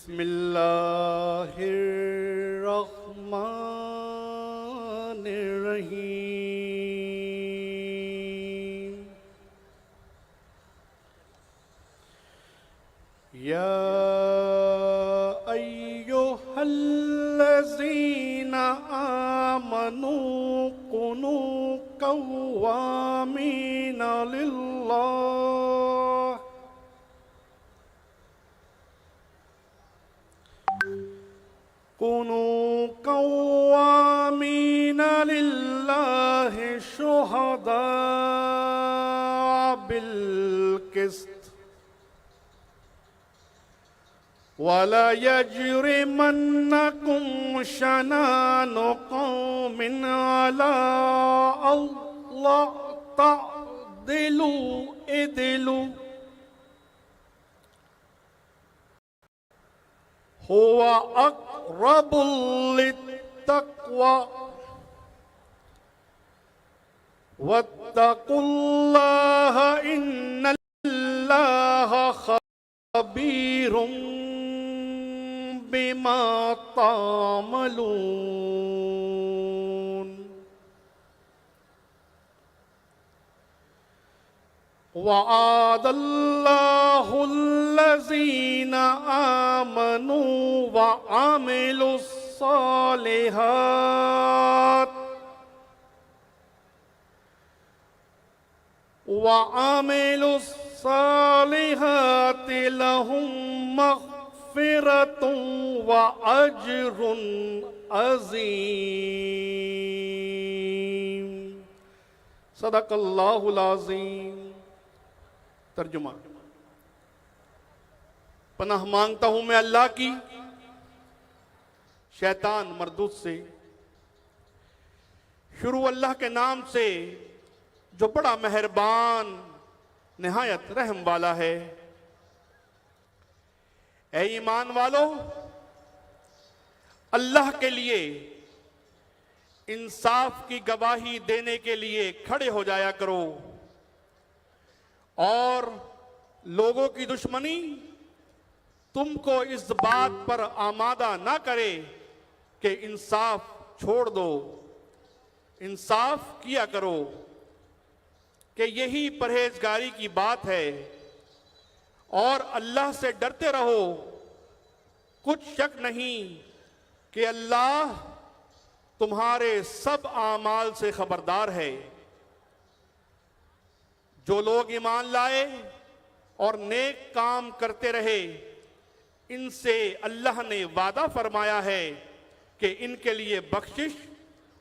बिस्मिल्लाहिर्रहमानिर्रहीम। या अय्युहल्लज़ीना आमनू कुनू कव्वामीना लिल्लाह कुनू कव्वामीना लिल्लाहि शुहदा बिल किस्त वला यजरिमन्नकुम शनानु कौमिन अला अल्ला तअदिलू इदिलू हुवा अक़रबु लित्तक़वा वत्तक़ुल्लाह इन्नल्लाह खबीरुम बिमा तामलून। वअदल्लाहुल्लज़ीना आमनू वअमिलुस्सालिहात लहुम मग़फ़िरतुन व अज्रुन अज़ीम। सदक़ल्लाहुल अज़ीम। तर्जुमा। पनाह मांगता हूं मैं अल्लाह की शैतान मरदूद से। शुरू अल्लाह के नाम से जो बड़ा मेहरबान निहायत रहम वाला है। ऐ ईमान वालो, अल्लाह के लिए इंसाफ की गवाही देने के लिए खड़े हो जाया करो और लोगों की दुश्मनी तुमको इस बात पर आमादा ना करे कि इंसाफ छोड़ दो। इंसाफ किया करो कि यही परहेजगारी की बात है और अल्लाह से डरते रहो। कुछ शक नहीं कि अल्लाह तुम्हारे सब आमाल से खबरदार है। जो लोग ईमान लाए और नेक काम करते रहे, इनसे अल्लाह ने वादा फरमाया है कि इनके लिए बख्शिश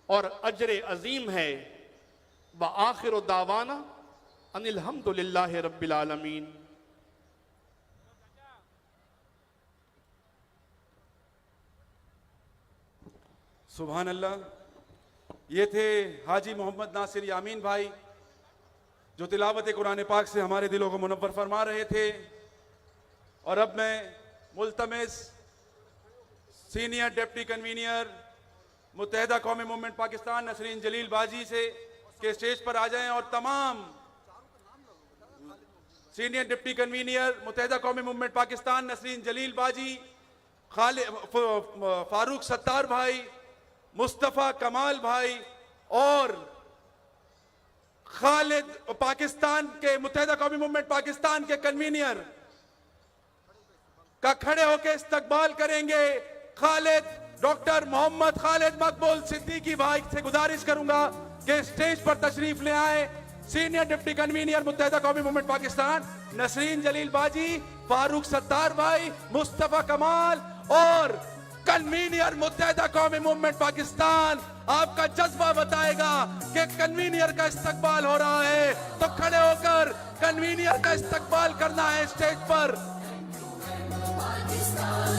और अजर अजीम है। व आखिर दावाना अनिल हम्दुलिल्लाहि रब्बिल आलमीन। सुभान अल्लाह। ये थे हाजी मोहम्मद नासिर यामीन भाई जो तिलावत कुरान पाक से हमारे दिलों को मुनव्वर फरमा रहे थे। और अब मैं मुल्तमिस सीनियर डिप्टी कन्वीनर मुत्तहिदा कौमी मूवमेंट पाकिस्तान नसरीन जलील बाजी से के स्टेज पर आ जाएं और तमाम सीनियर डिप्टी कन्वीनर मुत्तहिदा कौमी मूवमेंट पाकिस्तान नसरीन जलील बाजी, फारूक सत्तार भाई, मुस्तफ़ा कमाल भाई और खालिद पाकिस्तान के मुत्तहिदा कौमी मूवमेंट पाकिस्तान के कन्वीनर का खड़े होकर इस्तकबाल करेंगे। खालिद डॉक्टर मोहम्मद खालिद मकबूल सिद्दीकी भाई से गुजारिश करूंगा कि स्टेज पर तशरीफ ले आए। सीनियर डिप्टी कन्वीनर मुत्तहिदा कौमी मूवमेंट पाकिस्तान नसरीन जलील बाजी, फारूक सत्तार भाई, मुस्तफ़ा कमाल और कन्वीनर मुत्तहिदा कौमी मूवमेंट पाकिस्तान। आपका जज्बा बताएगा कि कन्वीनर का इस्तकबाल हो रहा है, तो खड़े होकर कन्वीनर का इस्तकबाल करना है। स्टेज पर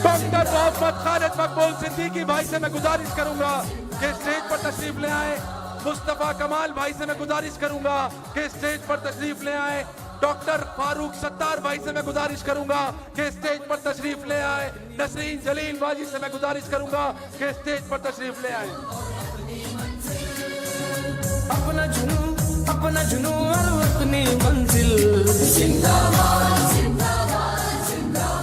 डॉक्टर मोहम्मद खालिद मकबूल सिद्दीकी भाई से मैं गुजारिश करूंगा कि स्टेज पर तशरीफ ले आए। मुस्तफ़ा कमाल भाई से मैं गुजारिश करूंगा कि स्टेज पर तशरीफ ले आए। डॉक्टर फारूक सत्तार भाई से मैं गुजारिश करूंगा कि स्टेज पर तशरीफ ले आए। नसरीन जलील बाजी से मैं गुजारिश करूंगा कि स्टेज पर तशरीफ ले आए। अपना जुनू और अपनी मंजिल जिंदाबाद जिंदाबाद जिंदाबाद।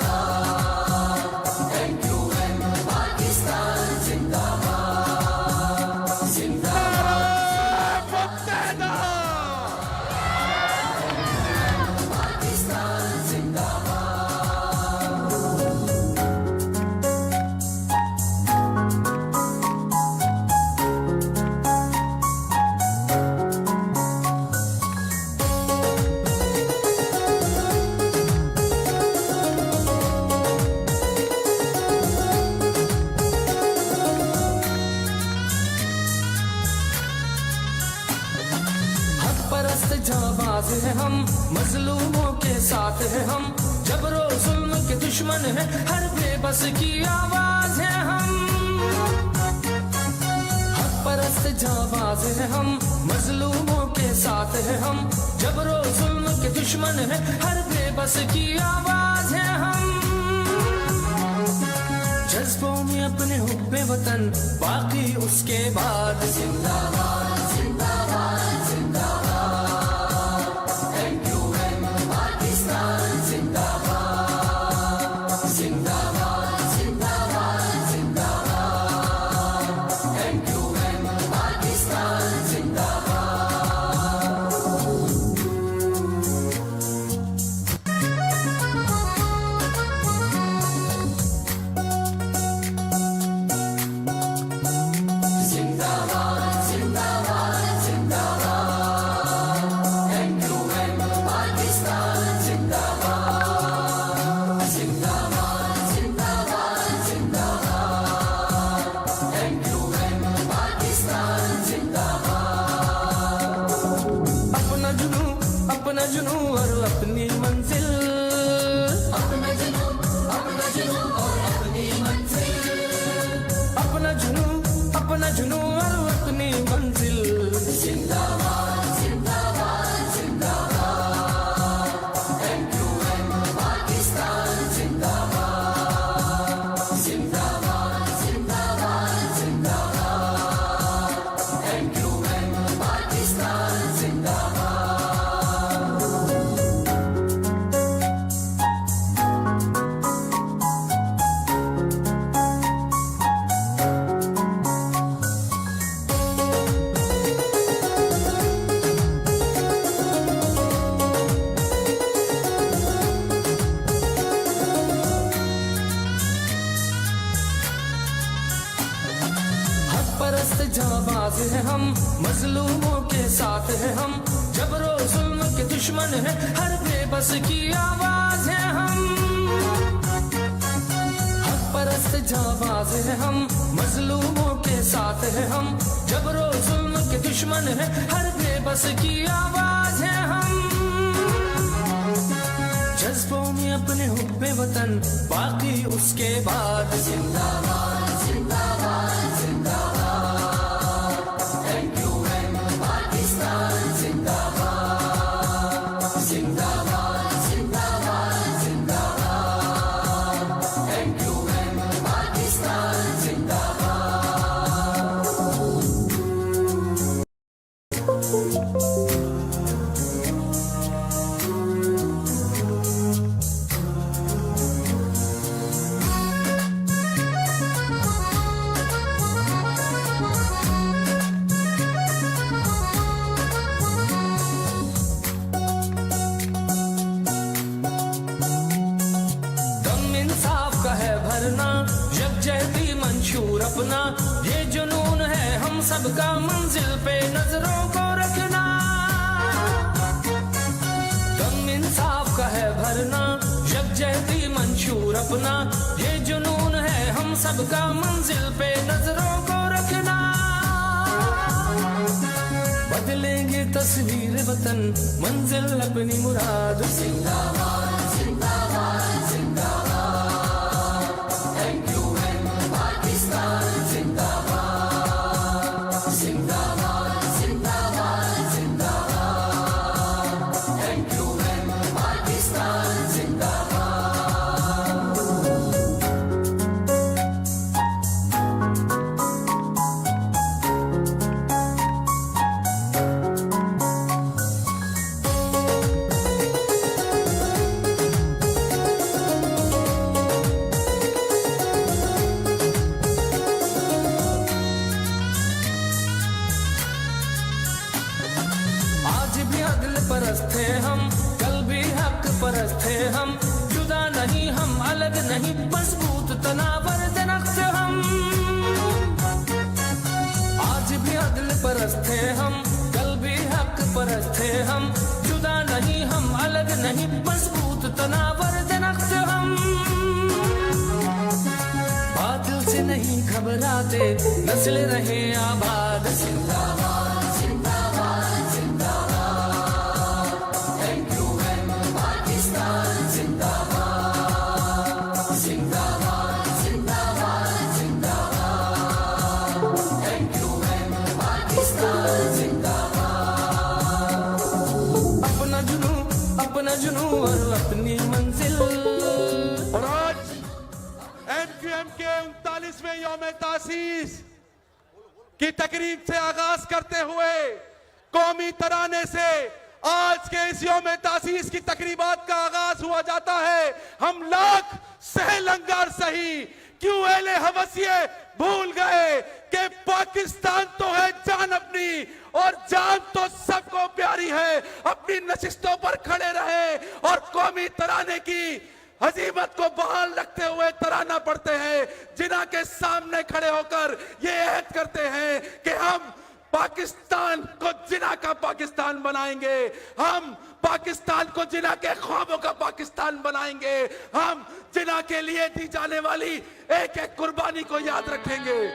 हम, मजलूमों के साथ है हम, जबरो जुल्म के दुश्मन है, हर बेबस की आवाज है हम। हक परस्त जाबाज है हम, मजलूमों के साथ है हम, जबरो जुल्म के दुश्मन है, हर बेबस की आवाज है हम। जज्बों में अपने हुब्बे वतन, बाकी उसके बाद जिंदाबाद जिंदाबाद जिंदाबाद, MQM पाकिस्तान जिंदाबाद जिंदाबाद जिंदाबाद जिंदाबाद, MQM पाकिस्तान जिंदाबाद। अपना जुनू और अपनी मंजिल, अपना जुनू और अपनी मंजिल, अपना जुनू और अपनी मंजिल। जिंदाबाद जिंदाबाद जिंदाबाद, MQM पाकिस्तान जिंदाबाद जिंदाबाद जिंदाबाद जिंदाबाद, MQM पाकिस्तान जिंदाबाद। परस्त जाबाज है हम, मजलूमों के साथ है हम, जबरो जुल्म के दुश्मन है, हर बेबस की आवाज है हम। हक परस्त जाबाज है हम, मजलूमों के साथ है हम, जबरो जुल्म के दुश्मन है, हर बेबस की आवाज है हम। जज्बों में अपने हुब्बे वतन, बाकी उसके बाद जिंदाबाद जिंदाबाद जिंदाबाद, MQM पाकिस्तान जिंदाबाद जिंदाबाद जिंदाबाद जिंदाबाद, MQM पाकिस्तान जिंदाबाद। यकजहती मंशूर अपना, ये जुनून है हम सबका, मंजिल पे नजरों को रखना। गम इंसाफ का है भरना, यकजहती मंशूर अपना, ये जुनून है हम सबका, मंजिल पे नजरों को रखना। बदलेंगे तस्वीर वतन, मंजिल अपनी मुराद। जिंदाबाद जिंदाबाद जिंदाबाद, MQM पाकिस्तान जिंदाबाद जिंदाबाद जिंदाबाद जिंदाबाद, MQM पाकिस्तान जिंदाबाद। परस्त है हम, कल भी हक परस्त है हम, जुदा नहीं हम, अलग नहीं, मजबूत तनावर दरख्त हम। आज भी अदल परस्त है हम, कल भी हक परस्त है हम, जुदा नहीं हम, अलग नहीं, मजबूत तनावर दरख्त हम। बातिल से नहीं घबराते, नस्ल रहे आबाद। जिंदाबाद जिंदाबाद जिंदाबाद, SQM के 39वें यौम तासीस की तकरीब से आगाज करते हुए कौमी तराने से आज के इस यौम तासीस की तकरीबात का आगाज हुआ जाता है। हम लाख सह लंगर सही क्यों एले हवसिये भूल गए कि पाकिस्तान तो है जान अपनी और जान तो सबको प्यारी है। अपनी नशिस्तों पर खड़े रहे और कौमी तराने की हजीमत को बहाल रखते हुए तराना पढ़ते हैं। जिना के सामने खड़े होकर ये ऐद करते हैं कि हम पाकिस्तान को जिना का पाकिस्तान बनाएंगे, हम पाकिस्तान को जिना के ख्वाबों का पाकिस्तान बनाएंगे, हम जिना के लिए दी जाने वाली एक एक कुर्बानी को याद रखेंगे।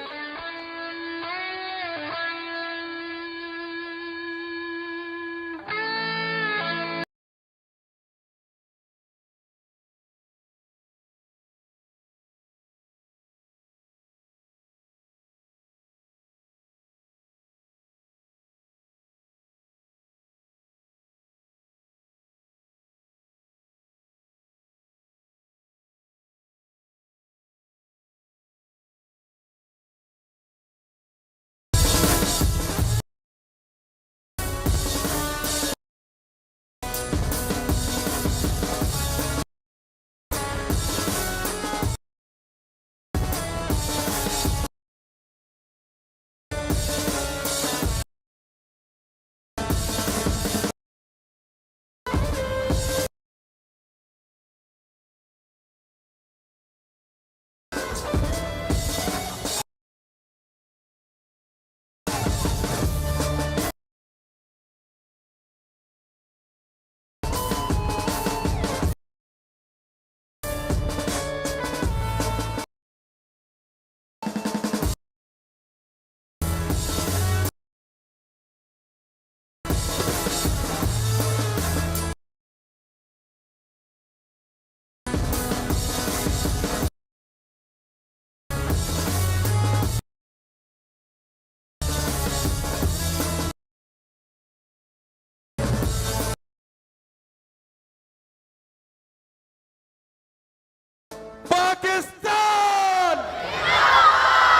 पाकिस्तान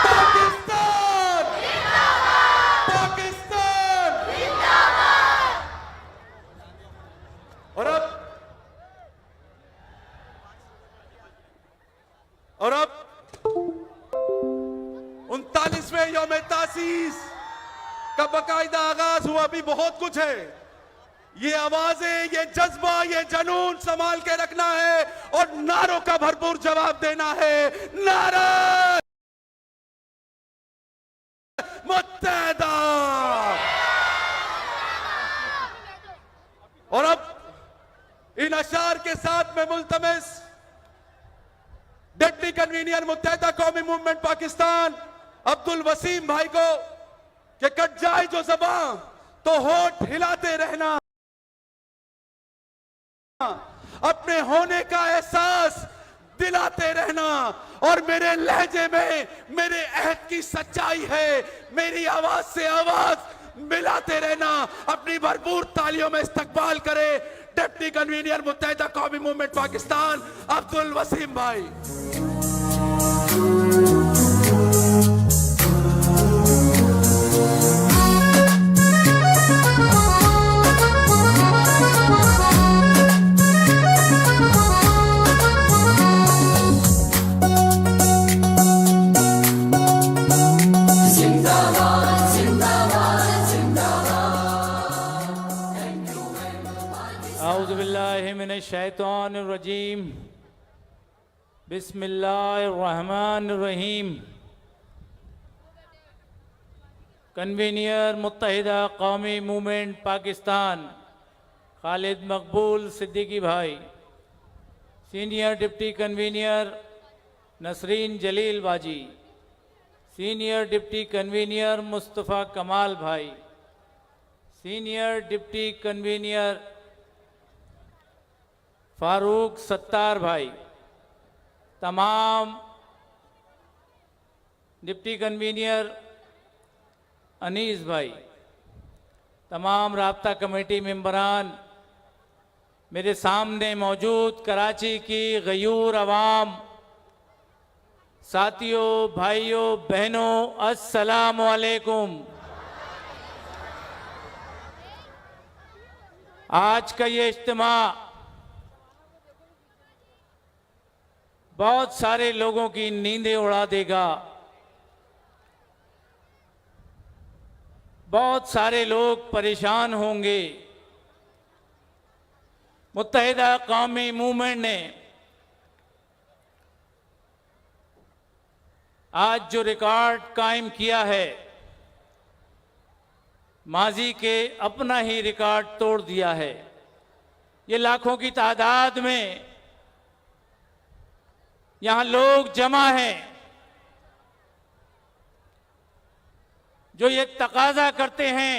पाकिस्तान पाकिस्तान और अब 39वें यौम तासीस का बाकायदा आगाज हुआ। अभी बहुत कुछ है। ये आवाजें, ये जज्बा, ये जनून संभाल के रखना है और नारों का भरपूर जवाब देना है। नारा मुत्तहदा। और अब इन अशार के साथ में मुल्तमिस डिप्टी कन्वीनर मुत्तहदा कौमी मूवमेंट पाकिस्तान अब्दुल वसीम भाई को कि कट जाए जो ज़बां तो होठ हिलाते रहना, अपने होने का एहसास दिलाते रहना और मेरे लहजे में मेरे अहद की सच्चाई है। मेरी आवाज से आवाज मिलाते रहना। अपनी भरपूर तालियों में इस्तकबाल करें डिप्टी कन्वीनर मुत्तहदा कौमी मूवमेंट पाकिस्तान अब्दुल वसीम भाई। शैतानिर्रजीम बिस्मिल्लाहिर्रहमानिर्रहीम। कन्वीनियर मुत्तहिदा कौमी मूवमेंट पाकिस्तान खालिद मकबूल सिद्दीकी भाई, सीनियर डिप्टी कन्वीनियर नसरीन जलील बाजी, सीनियर डिप्टी कन्वीनियर मुस्तफ़ा कमाल भाई, senior deputy convener Farooq Sattar भाई, तमाम डिप्टी कन्वीनियर अनीस भाई, तमाम राब्ता कमेटी मेंबरान, मेरे सामने मौजूद कराची की गयूर अवाम, साथियों, भाइयों, बहनों, अस्सलाम वालेकुम। आज का ये इज्तिमा बहुत सारे लोगों की नींदें उड़ा देगा। बहुत सारे लोग परेशान होंगे। मुत्तहिदा कौमी मूवमेंट ने आज जो रिकॉर्ड कायम किया है, माजी के अपना ही रिकॉर्ड तोड़ दिया है। ये लाखों की तादाद में यहां लोग जमा हैं जो ये तकाजा करते हैं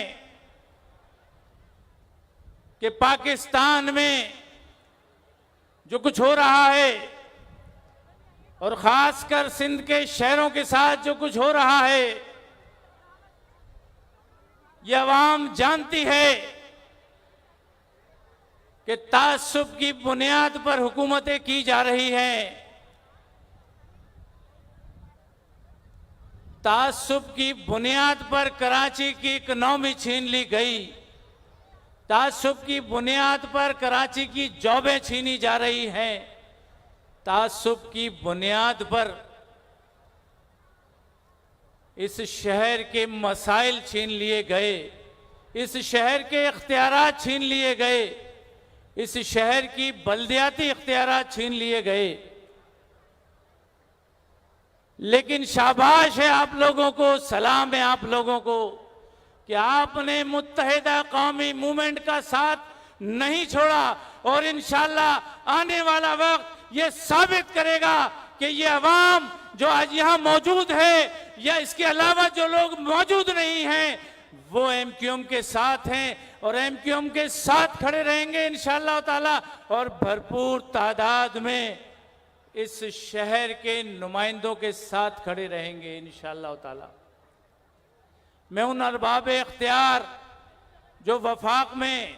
कि पाकिस्तान में जो कुछ हो रहा है और खासकर सिंध के शहरों के साथ जो कुछ हो रहा है, ये अवाम जानती है कि तासुब की बुनियाद पर हुकूमतें की जा रही हैं। तासुब की बुनियाद पर कराची की इकोनॉमी छीन ली गई। तासुब की बुनियाद पर कराची की जॉबें छीनी जा रही हैं। तासुब की बुनियाद पर इस शहर के मसाइल छीन लिए गए, इस शहर के इख्तियारात छीन लिए गए, इस शहर की बल्दियाती इख्तियारात छीन लिए गए। लेकिन शाबाश है आप लोगों को, सलाम है आप लोगों को कि आपने मुत्तहिदा कौमी मूवमेंट का साथ नहीं छोड़ा। और इंशाअल्लाह आने वाला वक्त ये साबित करेगा कि ये अवाम जो आज यहाँ मौजूद है या इसके अलावा जो लोग मौजूद नहीं हैं, वो एमक्यूएम के साथ हैं और एमक्यूएम के साथ खड़े रहेंगे इंशाअल्लाह ताला। और भरपूर तादाद में इस शहर के नुमाइंदों के साथ खड़े रहेंगे इंशाअल्लाह ताला। मैं उन अरबाब इख्तियार जो वफाक में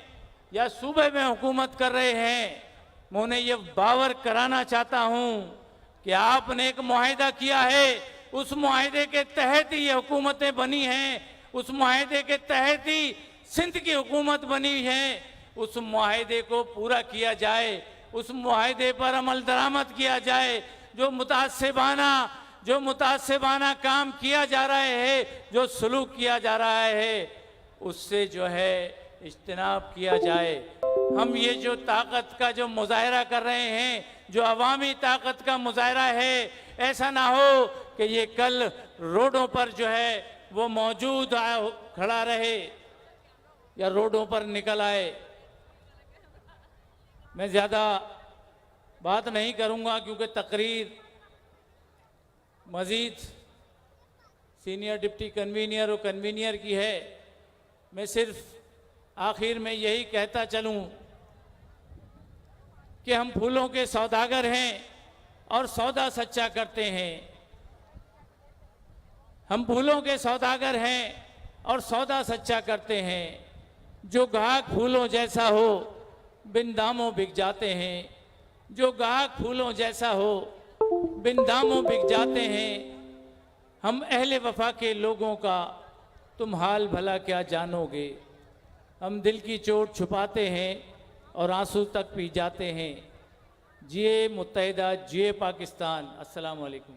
या सूबे में हुकूमत कर रहे हैं, मैं उन्हें ये बावर कराना चाहता हूं कि आपने एक मुआहिदा किया है, उस मुआहिदे के तहत ही ये हुकूमतें बनी हैं, उस मुआहिदे के तहत ही सिंध की हुकूमत बनी है। उस मुआहिदे को पूरा किया जाए, उस मुआहिदे पर अमल दरामद किया जाए। जो मुतासिबाना काम किया जा रहा है, जो सलूक किया जा रहा है, उससे जो है इज्तिनाब किया जाए। हम ये जो ताकत का जो मुजाहरा कर रहे हैं, जो अवामी ताकत का मुजाहरा है, ऐसा ना हो कि ये कल रोडों पर जो है वो मौजूद खड़ा रहे या रोडों पर निकल आए। मैं ज़्यादा बात नहीं करूंगा क्योंकि तकरीर मज़ीद सीनियर डिप्टी कन्वीनियर और कन्वीनियर की है। मैं सिर्फ आखिर में यही कहता चलूं कि हम फूलों के सौदागर हैं और सौदा सच्चा करते हैं। हम फूलों के सौदागर हैं और सौदा सच्चा करते हैं। जो गाहक फूलों जैसा हो बिन दामों बिक जाते हैं। जो गाहक फूलों जैसा हो बिन दामों बिक जाते हैं। हम अहले वफा के लोगों का तुम हाल भला क्या जानोगे। हम दिल की चोट छुपाते हैं और आंसू तक पी जाते हैं। जिए मुत्तहिदा, जिए पाकिस्तान। अस्सलाम वालेकुम।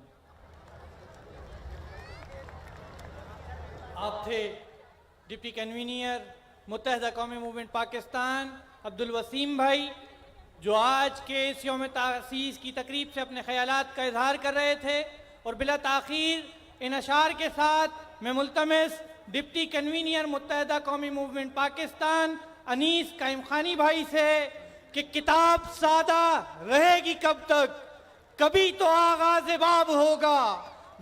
आप थे डिप्टी कन्वीनियर मुत्तहिदा कौमी मूवमेंट पाकिस्तान अब्दुल वसीम भाई, जो आज के इस यौम तासीस की तकरीब से अपने ख्यालात का इजहार कर रहे थे। और बिला ताखीर इन अशार के साथ मैं मुल्तमिस डिप्टी कन्वीनियर मुत्तहिदा कौमी मूवमेंट पाकिस्तान अनीस कायम खानी भाई से कि किताब सादा रहेगी कब तक, कभी तो आगाज बाब होगा।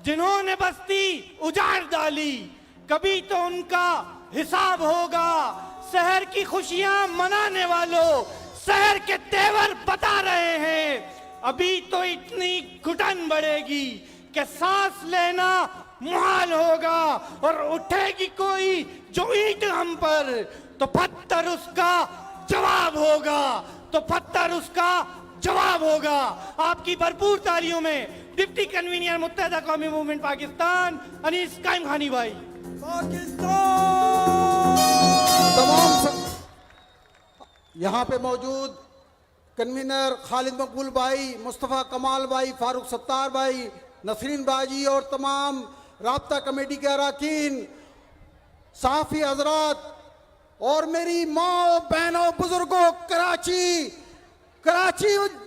जिन्होंने बस्ती उजाड़ डाली, कभी तो उनका हिसाब होगा। शहर की खुशियां मनाने वालों, शहर के तेवर बता रहे हैं। अभी तो इतनी घुटन बढ़ेगी कि सांस लेना मुहाल होगा। और उठेगी कोई जो ईंट हम पर, तो पत्थर उसका जवाब होगा, तो पत्थर उसका जवाब होगा। आपकी भरपूर तालियों में डिप्टी कन्वीनियर मुत्तहदा कौमी मूवमेंट पाकिस्तान अनीस कायम खानी भाई। तमाम यहाँ पे मौजूद कन्वीनर खालिद मकबूल भाई, मुस्तफ़ा कमाल भाई, फारूक सत्तार भाई, नसरीन बाजी और तमाम राब्ता कमेटी के अरकान, सहाफ़ी हजरात और मेरी माँ बहनों बुजुर्गों, कराची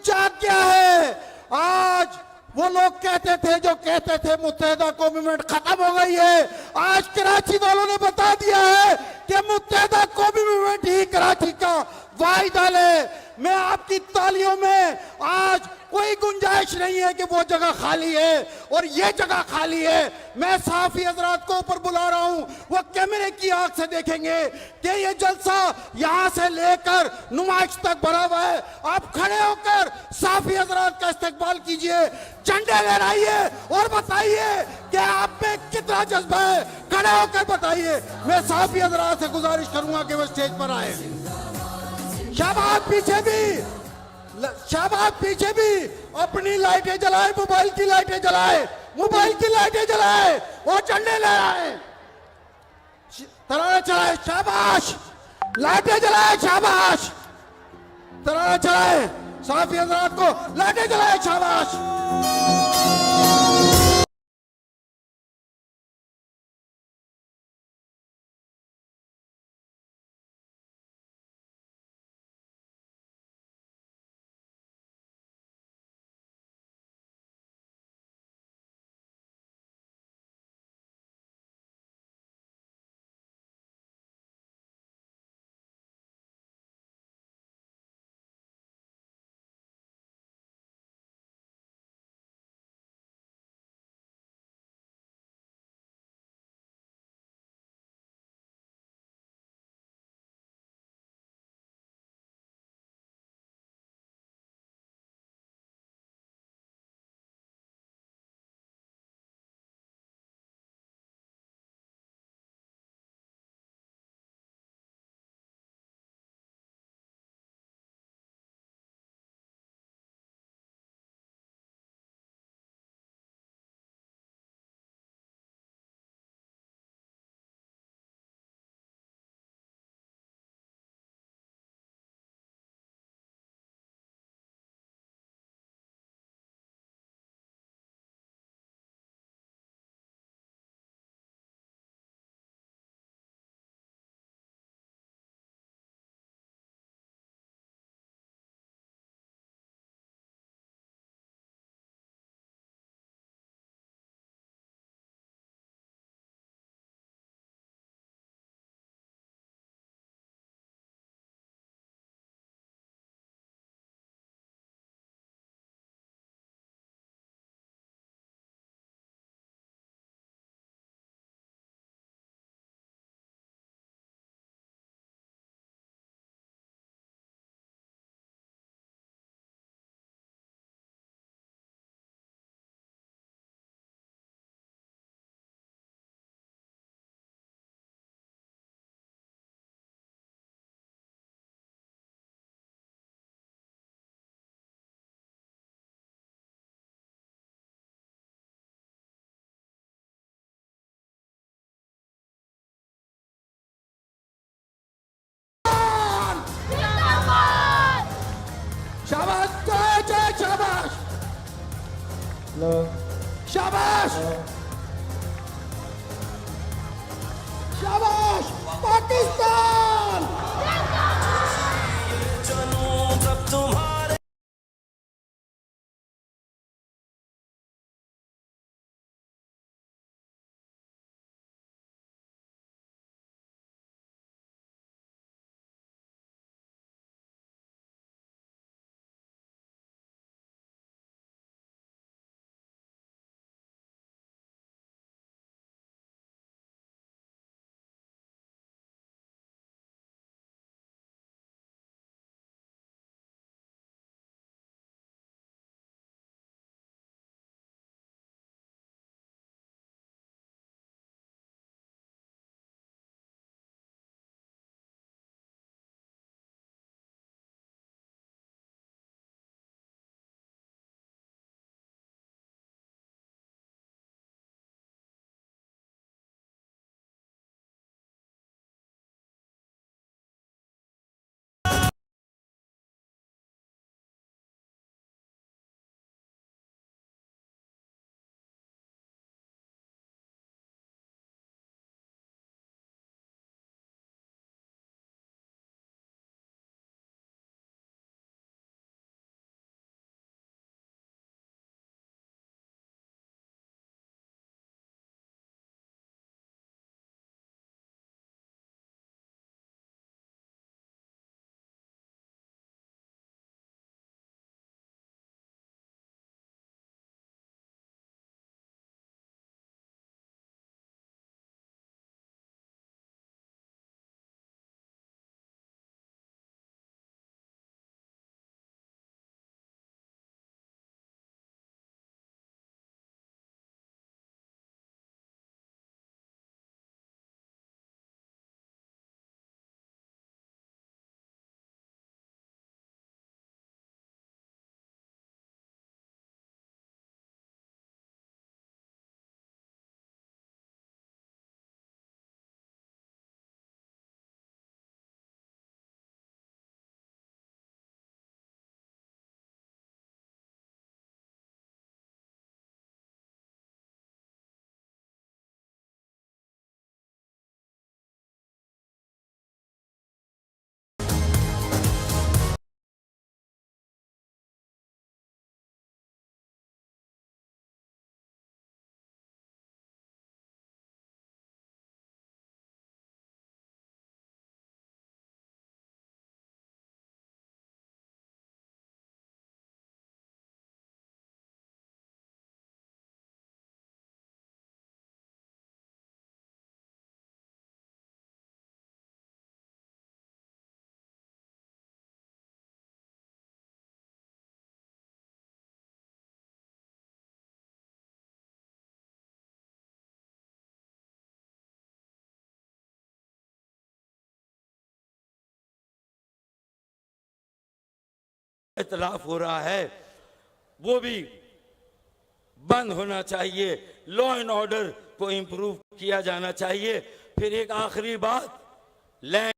जाग गया है। आज वो लोग कहते थे जो कहते थे मुत्तहदा कौमी मूवमेंट खत्म हो गई है, आज कराची वालों ने बता दिया है कि मुत्तहदा कौमी मूवमेंट ही कराची का वाहिद हल है। मैं आपकी तालियों में आज कोई गुंजाइश नहीं है कि वो जगह खाली है और ये जगह खाली है। मैं सहाफ़ी हजरात को ऊपर बुला रहा हूं, वो कैमरे की आंख से देखेंगे कि ये जलसा यहां से लेकर नुमाइश तक भरा हुआ है। आप खड़े होकर सहाफ़ी हजरात का इस्तकबाल कीजिए, झंडे लहराइए और बताइए कि आप में कितना जज्बा है। खड़े होकर बताइए। मैं सहाफ़ी हजरात से गुजारिश करूंगा कि वो स्टेज पर आए। शाबाश पीछे भी अपनी लाइटें जलाए, मोबाइल की लाइटें जलाए और झंडे लहराए, तराना चलाए। शाबाश, लाइटें जलाए, शाबाश, तराना चलाए। सहाफ़ी हज़रात को लाइटें जलाए, शाबाश। इतलाफ हो रहा है वो भी बंद होना चाहिए। लॉ एंड ऑर्डर को इंप्रूव किया जाना चाहिए। फिर एक आखिरी बात, लैंड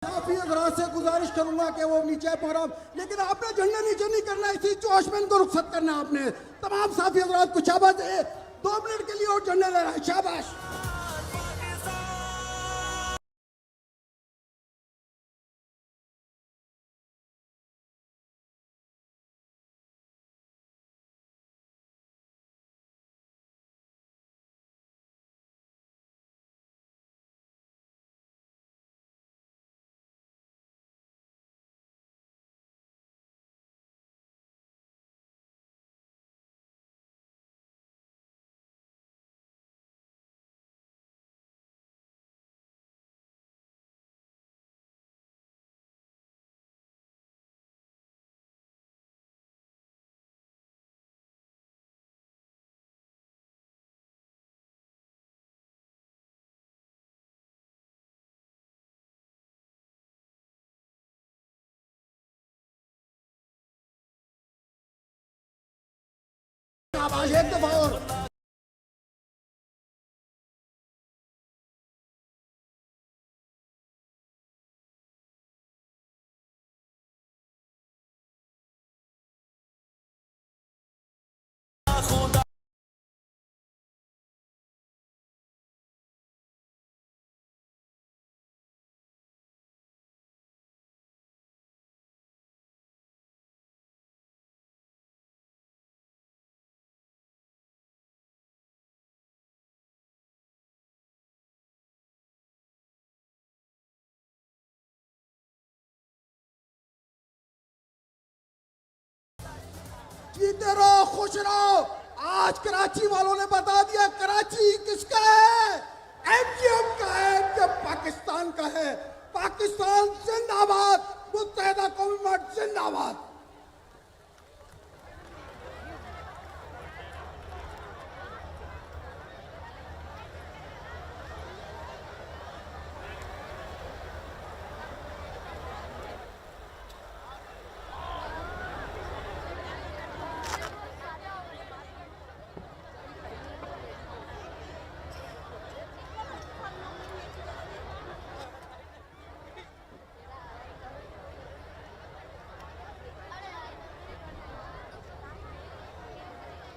काफी हजरात से गुजारिश करूंगा कि वो नीचे प्रोग्राम, लेकिन आपने झंडा नीचे नहीं करना है, इसी जोश में इनको रुखसत करना है। आपने तमाम साफी हजरात को शाबाश, 2 मिनट के लिए और झंडा ले रहा है, शाबाश। शाबाश, एक दफा और। जीते रहो, खुश रहो। आज कराची वालों ने बता दिया कराची किसका है, एमजीएम का है, एमजीएम पाकिस्तान का है। पाकिस्तान जिंदाबाद, मुत्तहिदा कौमी मुट्ठहद जिंदाबाद।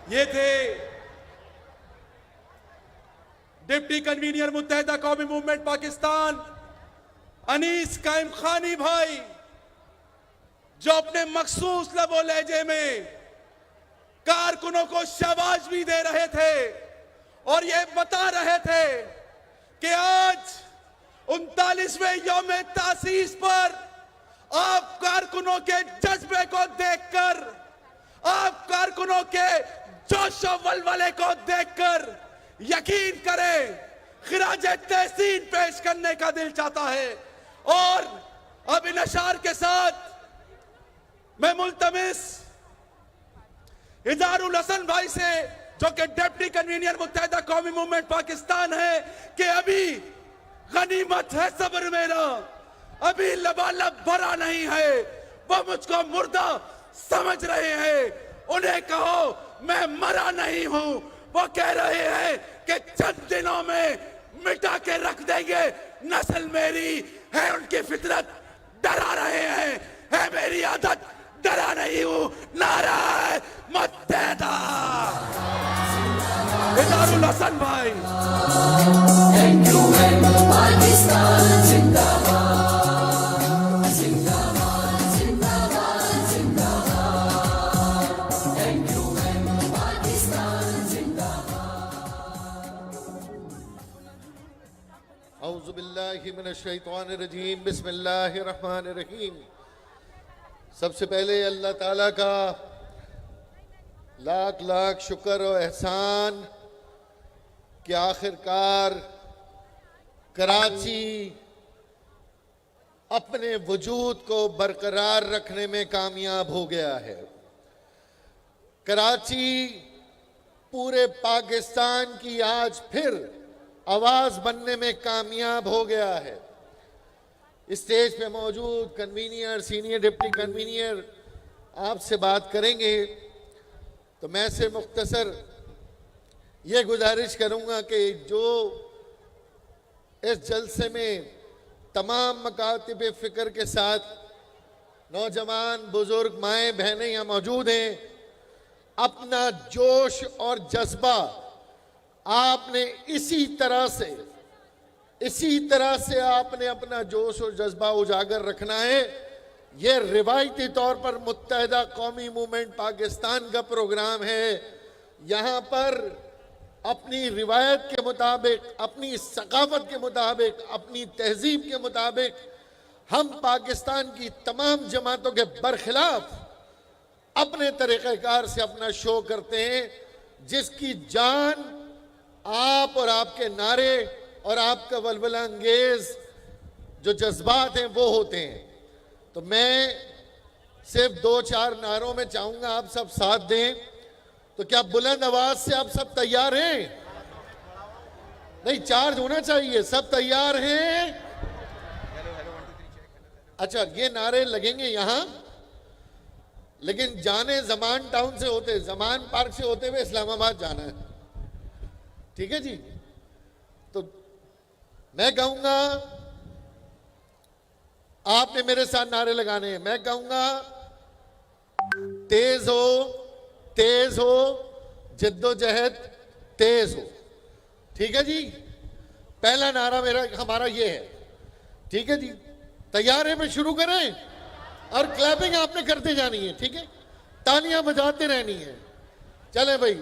ये थे डिप्टी कन्वीनर मुत्तहिदा कौमी मूवमेंट पाकिस्तान अनीस कायम खानी भाई, जो अपने मखसूस लबो लहजे में कारकुनों को शाबाश भी दे रहे थे और ये बता रहे थे कि आज 39वें यौम तासीस पर आप कारकुनों के जज्बे को देखकर, आप कारकुनों के जोश और वलवले को देखकर यकीन करें खिराज तहसीन पेश करने का दिल चाहता है। और अब इन अशार के साथ मैं मुल्तमिस इजारुल हसन भाई से, जो कि डिप्टी कन्वीनर मुत्तहिदा कौमी मूवमेंट पाकिस्तान है, कि अभी गनीमत है सब्र मेरा, अभी लबालब भरा नहीं है, वो मुझको मुर्दा समझ रहे हैं। उन्हें कहो मैं मरा नहीं हूं। वो कह रहे हैं कि चंद दिनों में मिटा के रख देंगे, नस्ल मेरी है उनकी फितरत डरा रहे हैं, है मेरी आदत डरा नहीं हूं। नारा है मुत्तहिदा। इजारुल हसन भाई, पाकिस्तान जिंदाबाद, जिंदाबाद, जिंदाबाद, जिंदाबाद। औज़ुबिल्लाहिमिनश्शैतानिर्रजीम बिस्मिल्लाहिर्रहमानिर्रहीम। सबसे पहले अल्लाह ताला का लाख लाख शुक्र और एहसान कि आखिरकार कराची अपने वजूद को बरकरार रखने में कामयाब हो गया है। कराची पूरे पाकिस्तान की आज फिर आवाज बनने में कामयाब हो गया है। स्टेज पे मौजूद कन्वीनियर, सीनियर डिप्टी कन्वीनियर आपसे बात करेंगे, तो मैं से मुख्तसर ये गुजारिश करूंगा कि जो इस जलसे में तमाम मकातिब फिक्र के साथ नौजवान, बुजुर्ग, माएँ, बहनें यहाँ मौजूद हैं, अपना जोश और जज्बा आपने इसी तरह से आपने अपना जोश और जज्बा उजागर रखना है। ये रिवायती तौर पर मुत्तहिदा कौमी मूवमेंट पाकिस्तान का प्रोग्राम है। यहाँ पर अपनी रिवायत के मुताबिक, अपनी सकाफत के मुताबिक, अपनी तहजीब के मुताबिक हम पाकिस्तान की तमाम जमातों के बरखिलाफ अपने तरीक़ेकार से अपना शो करते हैं, जिसकी जान आप और आपके नारे और आपका वलवला अंगेज जो जज्बात हैं वो होते हैं। तो मैं सिर्फ 2-4 नारों में चाहूंगा आप सब साथ दें। तो क्या बुलंद आवाज से आप सब तैयार हैं? नहीं, चार्ज होना चाहिए। सब तैयार हैं? अच्छा, ये नारे लगेंगे यहां, लेकिन जाने जमान टाउन से होते, जमान पार्क से होते हुए इस्लामाबाद जाना है। ठीक है जी? तो मैं कहूंगा आपने मेरे साथ नारे लगाने हैं। मैं कहूंगा तेज हो, जिद्दोजहद तेज हो। ठीक है जी? पहला नारा हमारा ये है। ठीक है जी? तैयार है? मैं शुरू करें? और क्लैपिंग आपने करते जानी है। ठीक है? तालियां बजाते रहनी है। चले भाई,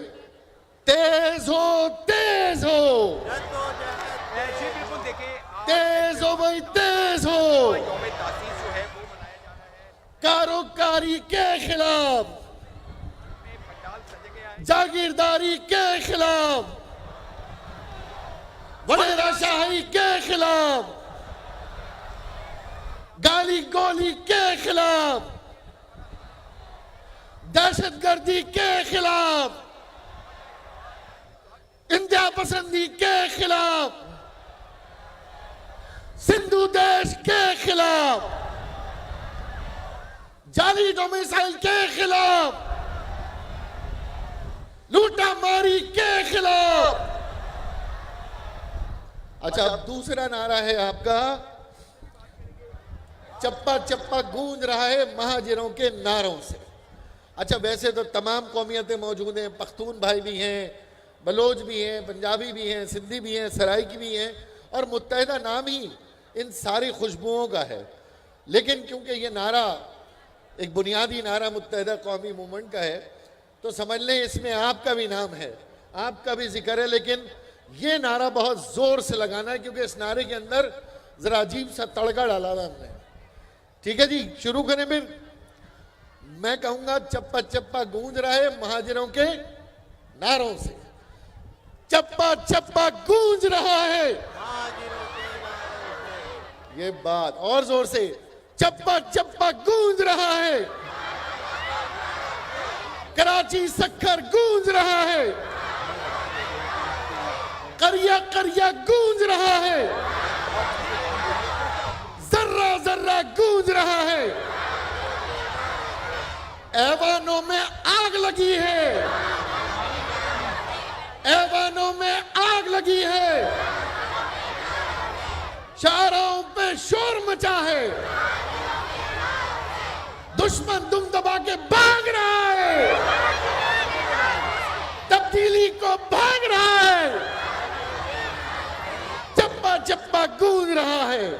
तेज हो, तेज हो, तेज हो भाई, तेज हो। कारोकारी के खिलाफ, जागीरदारी के खिलाफ, वडेरा शाही के खिलाफ, गाली गोली के खिलाफ, दहशतगर्दी के खिलाफ, इंदिया पसंदी के खिलाफ, सिंधु देश के खिलाफ, जाली डोमिसाइल के खिलाफ, लूटा मारी के खिलाफ। अच्छा, अब दूसरा नारा है आपका, चप्पा चप्पा गूंज रहा है महाजिरों के नारों से। अच्छा, वैसे तो तमाम कौमियतें मौजूद हैं, पख्तून भाई भी हैं, बलोच भी हैं, पंजाबी भी हैं, सिंधी भी हैं, सराइकी भी हैं, और मुत्तहिदा नाम ही इन सारी खुशबुओं का है। लेकिन क्योंकि ये नारा एक बुनियादी नारा मुत्तहिदा कौमी मूवमेंट का है, तो समझ लें इसमें आपका भी नाम है, आपका भी जिक्र है। लेकिन ये नारा बहुत जोर से लगाना है, क्योंकि इस नारे के अंदर जरा अजीब सा तड़का डाला हुआ हमने। ठीक है जी? शुरू करें फिर? मैं कहूंगा चप्पा चप्पा गूंज रहा है महाजिरों के नारों से। चप्पा चप्पा गूंज रहा है, ये बात और जोर से, चप्पा चप्पा गूंज रहा है, कराची सक्खर गूंज रहा है, करिया करिया गूंज रहा है, जर्रा जर्रा गूंज रहा है, ऐवानों में आग लगी है, ऐवानों में आग लगी है, शाहराहों पे शोर मचा है, दुश्मन दुम दबा के भाग रहा है, तब्दीली को भाग रहा है, चप्पा चप्पा गूंज रहा है।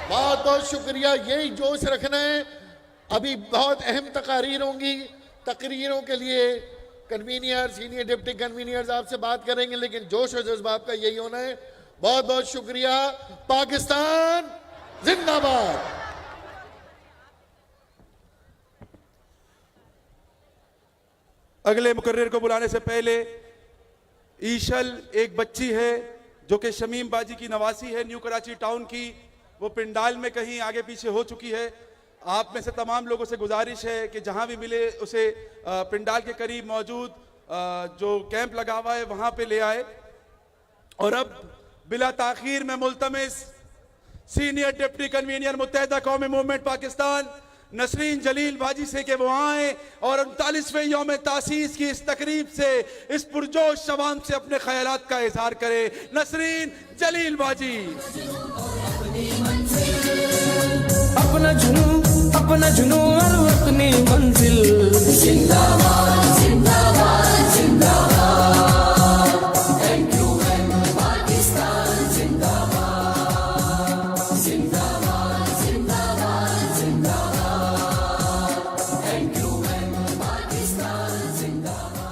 बहुत बहुत शुक्रिया, यही जोश रखना है। अभी बहुत अहम तकारीर होंगी, तकरीरों के लिए कन्वीनियर, सीनियर डिप्टी कन्वीनियर्स आपसे बात करेंगे, लेकिन जोश और जज्बा आपका यही होना है। बहुत बहुत शुक्रिया। पाकिस्तान जिंदाबाद। अगले मुकर्रिर को बुलाने से पहले ईशल एक बच्ची है जो कि शमीम बाजी की नवासी है, न्यू कराची टाउन की। वो पिंडाल में कहीं आगे पीछे हो चुकी है। आप में से तमाम लोगों से गुजारिश है कि जहां भी मिले उसे पिंडाल के करीब मौजूद जो कैंप लगा हुआ है वहां पे ले आए। और अब बिला ताखीर में मुल्तमिस सीनियर डिप्टी कन्वीनर मुत्तहिदा कौमी मूवमेंट पाकिस्तान नसरीन जलील बाजी से कि वो आए और 39वें यौम तासीस की इस तकरीब से, इस पुरजोश शवाम से अपने ख्यालात का इजहार करे। नसरीन जलील बाजी। अपना जुनू और अपनी मंजिल। जिंदाबाद जिंदाबाद जिंदाबाद। MQM पाकिस्तान जिंदाबाद जिंदाबाद जिंदाबाद जिंदाबाद। MQM पाकिस्तान जिंदाबाद।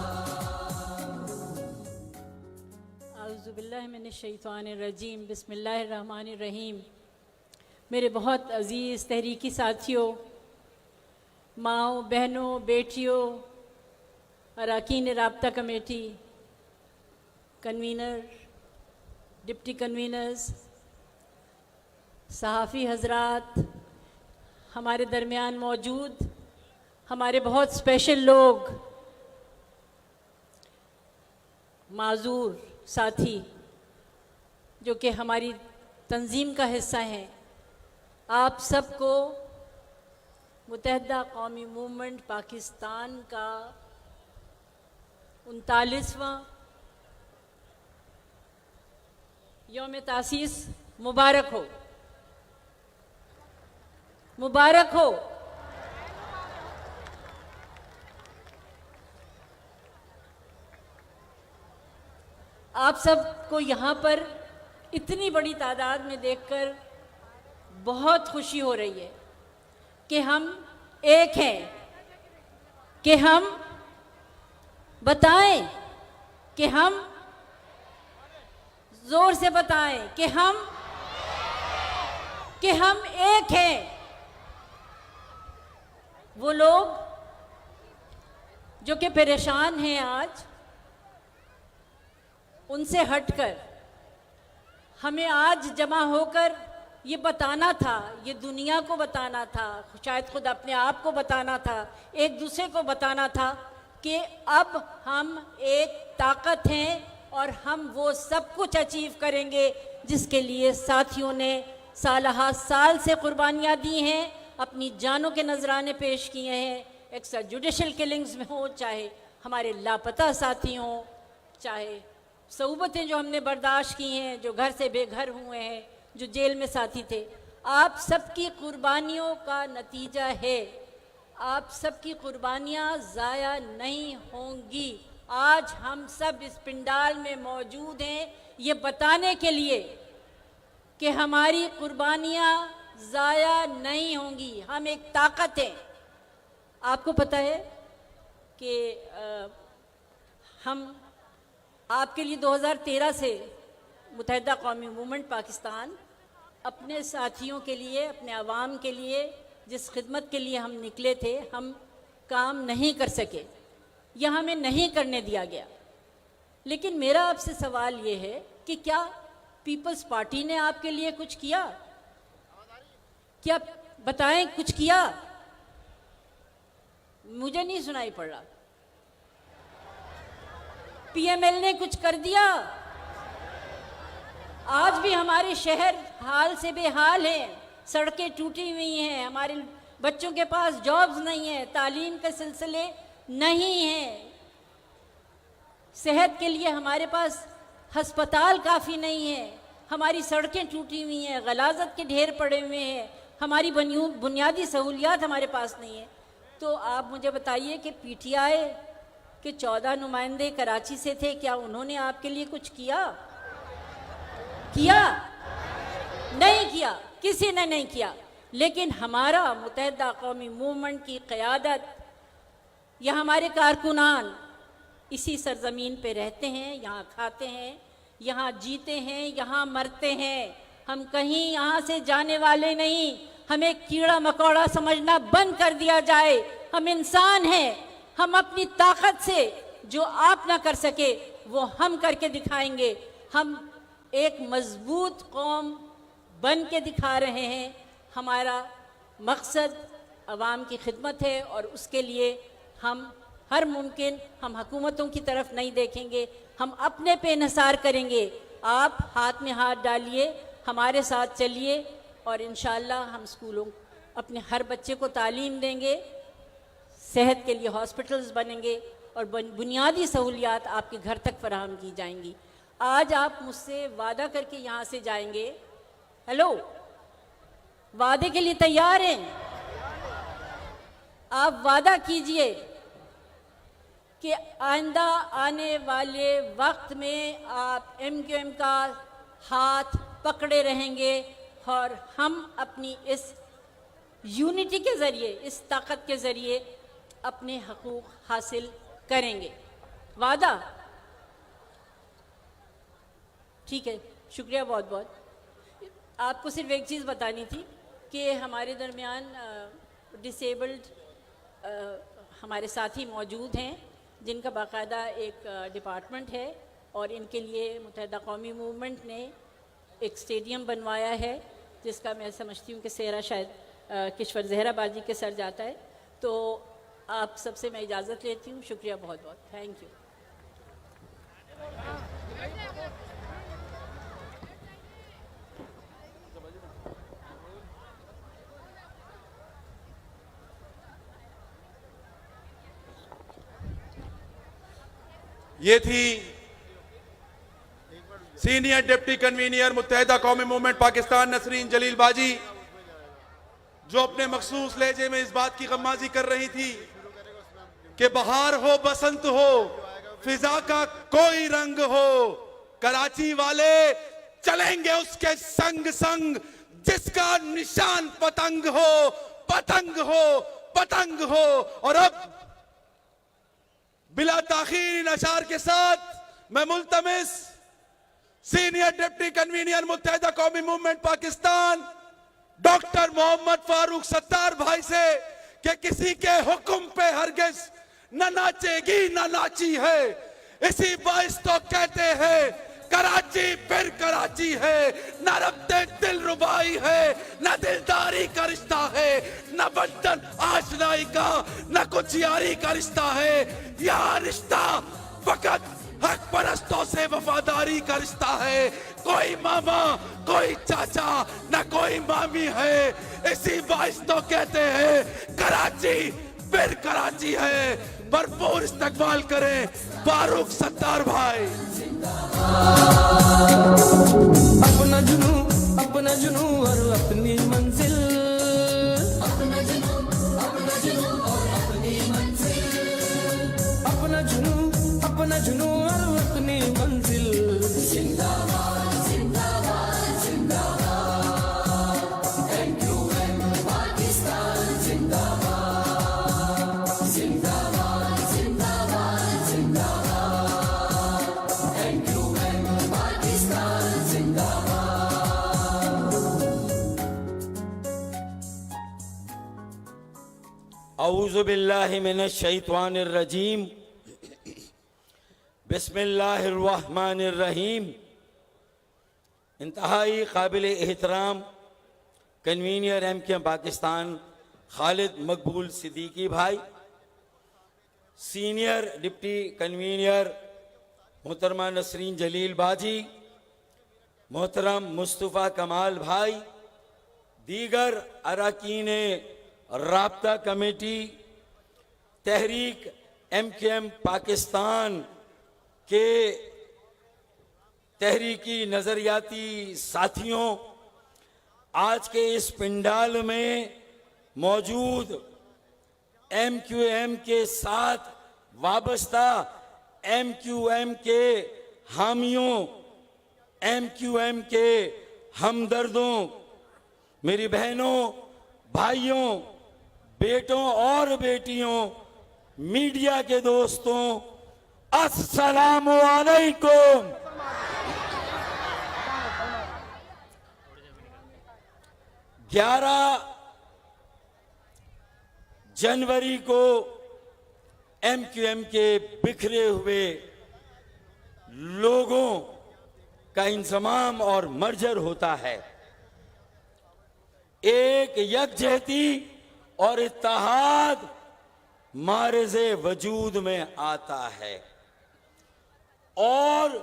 आउज़ुबिल्लाहि मिनश्शैतानिर्रजीम, बिस्मिल्लाहिर्रहमानिर्रहीम। मेरे बहुत अज़ीज़ तहरीकी साथियों, माओ बहनों, बेटियों, अरकान राब्ता कमेटी, कन्वीनर, डिप्टी कन्वीनर्स, सहाफ़ी हजरात, हमारे दरमियान मौजूद हमारे बहुत स्पेशल लोग, माजूर साथी जो कि हमारी तंजीम का हिस्सा हैं, आप सबको मुत्तहिदा कौमी मूवमेंट पाकिस्तान का 39वां यौम तासीस मुबारक हो, मुबारक हो। आप सबको यहाँ पर इतनी बड़ी तादाद में देखकर बहुत खुशी हो रही है कि हम एक हैं, कि हम बताएं, कि हम जोर से बताएं कि हम एक हैं। वो लोग जो कि परेशान हैं आज, उनसे हटकर हमें आज जमा होकर ये बताना था, ये दुनिया को बताना था, शायद खुद अपने आप को बताना था, एक दूसरे को बताना था कि अब हम एक ताकत हैं और हम वो सब कुछ अचीव करेंगे जिसके लिए साथियों ने साल साल से कुर्बानियाँ दी हैं, अपनी जानों के नजराने पेश किए हैं। एक्स्ट्रा जुडिशल किलिंग्स में हो, चाहे हमारे लापता साथी हों, चाहे सऊबतें जो हमने बर्दाश्त की हैं, जो घर से बेघर हुए हैं, जो जेल में साथी थे, आप सबकी कुर्बानियों का नतीजा है। आप सबकी कुर्बानियाँ ज़ाया नहीं होंगी। आज हम सब इस पिंडाल में मौजूद हैं ये बताने के लिए कि हमारी कुर्बानियाँ ज़ाया नहीं होंगी। हम एक ताकत हैं। आपको पता है कि हम आपके लिए 2013 से मुत्तहिदा कौमी मूवमेंट पाकिस्तान अपने साथियों के लिए, अपने आवाम के लिए जिस खिदमत के लिए हम निकले थे, हम काम नहीं कर सके या हमें नहीं करने दिया गया। लेकिन मेरा आपसे सवाल ये है कि क्या पीपल्स पार्टी ने आपके लिए कुछ किया? क्या बताएं, कुछ किया? मुझे नहीं सुनाई पड़ रहा। पीएमएल ने कुछ कर दिया? आज भी हमारे शहर हाल से बेहाल हैं, सड़कें टूटी हुई हैं, हमारे बच्चों के पास जॉब्स नहीं है, तालीम के सिलसिले नहीं हैं, सेहत के लिए हमारे पास हस्पताल काफ़ी नहीं है, हमारी सड़कें टूटी हुई हैं, गलाजत के ढेर पड़े हुए हैं, हमारी बुनियादी सहूलियात हमारे पास नहीं है। तो आप मुझे बताइए कि पीटीआई के 14 नुमाइंदे कराची से थे, क्या उन्होंने आपके लिए कुछ किया? नहीं किया, किसी ने नहीं किया। लेकिन हमारा मुत्तहिदा कौमी मूवमेंट की क़यादत या हमारे कारकुनान इसी सरजमीन पे रहते हैं, यहाँ खाते हैं, यहाँ जीते हैं, यहाँ मरते हैं। हम कहीं यहाँ से जाने वाले नहीं। हमें कीड़ा मकोड़ा समझना बंद कर दिया जाए। हम इंसान हैं। हम अपनी ताकत से जो आप ना कर सके वो हम करके दिखाएंगे। हम एक मजबूत कौम बन के दिखा रहे हैं। हमारा मकसद अवाम की खिदमत है और उसके लिए हम हर मुमकिन हम हुकूमतों की तरफ नहीं देखेंगे, हम अपने पे इंहिसार करेंगे। आप हाथ में हाथ डालिए, हमारे साथ चलिए और इंशाअल्लाह हम स्कूलों अपने हर बच्चे को तालीम देंगे, सेहत के लिए हॉस्पिटल्स बनेंगे और बुनियादी सहूलियात आपके घर तक फराहम की जाएंगी। आज आप मुझसे वादा करके यहाँ से जाएंगे। हेलो, वादे के लिए तैयार हैं? आप वादा कीजिए कि आइंदा आने वाले वक्त में आप MQM का हाथ पकड़े रहेंगे और हम अपनी इस यूनिटी के ज़रिए, इस ताकत के ज़रिए अपने हकूक़ हासिल करेंगे। वादा? ठीक है, शुक्रिया बहुत बहुत। आपको सिर्फ एक चीज़ बतानी थी कि हमारे दरमियान डिसेबल्ड हमारे साथी मौजूद हैं जिनका बाकायदा एक डिपार्टमेंट है और इनके लिए मुत्तहिदा कौमी मूवमेंट ने एक स्टेडियम बनवाया है जिसका मैं समझती हूँ कि सेहरा शायद किश्वर जहरा बाजी के सर जाता है। तो आप सबसे मैं इजाज़त लेती हूँ। शुक्रिया बहुत बहुत। Thank you. ये थी सीनियर डिप्टी कन्वीनियर मुत्तहिदा कौमी मूवमेंट पाकिस्तान नसरीन जलील बाजी, जो अपने मखसूस लहजे में इस बात की गम्माजी कर रही थी कि बहार हो बसंत हो फिजा का कोई रंग हो, कराची वाले चलेंगे उसके संग संग, जिसका निशान पतंग हो, पतंग हो, पतंग हो। और अब बिला ताखीर इन अशार के साथ मैं मुल्तमिस सीनियर डिप्टी कन्वीनियर मुत्तहिदा कौमी मूवमेंट पाकिस्तान डॉक्टर मोहम्मद फारूक सत्तार भाई से कि किसी के हुक्म पे हरगिज न नाचेगी न नाची है। इसी बाइस तो कहते हैं कराची फिर कराची है, न रब्ते दिल रुबाई है, न दिलदारी का रिश्ता है, न बंधन आशनाई का, न कुछ यारी का रिश्ता है। यह रिश्ता फकत हक परस्तों से वफादारी का रिश्ता है। कोई मामा कोई चाचा न कोई मामी है। इसी बाइस तो कहते हैं कराची फिर कराची है। भरपूर इस्तकबाल करें फारूक सत्तार भाई। अपना जुनू और अपनी मंजिल, अपना जुनू और अपनी मंजिल, अपना जुनू और अपनी मंजिल। जिंदाबाद जिंदाबाद जिंदाबाद, MQM पाकिस्तान जिंदाबाद, जिंदाबाद जिंदाबाद जिंदाबाद, MQM पाकिस्तान जिंदाबाद। औज़ु बिल्लाहि मिनश शैतानिर रजीम, बिस्मिल्लाहिर्रहमानिर्रहीम। इंतहाई काबिल एहतराम कन्वीनियर MQM पाकिस्तान खालिद मकबूल सिद्दीकी भाई, सीनियर डिप्टी कन्वीनियर मोहतरमा नसरीन जलील बाजी, मोहतरम मुस्तफ़ा कमाल भाई, दीगर अरकान राब्ता कमेटी, तहरीक MQM पाकिस्तान के तहरीकी नजरियाती साथियों, आज के इस पिंडाल में मौजूद MQM के साथ वाबस्ता MQM के हामियों, MQM के हमदर्दों, मेरी बहनों, भाइयों, बेटों और बेटियों, मीडिया के दोस्तों, अस्सलामु अलैकुम। 11 जनवरी को MQM के बिखरे हुए लोगों का इंजमाम और मर्जर होता है। एक यकजहती और इत्तेहाद मारज़े वजूद में आता है और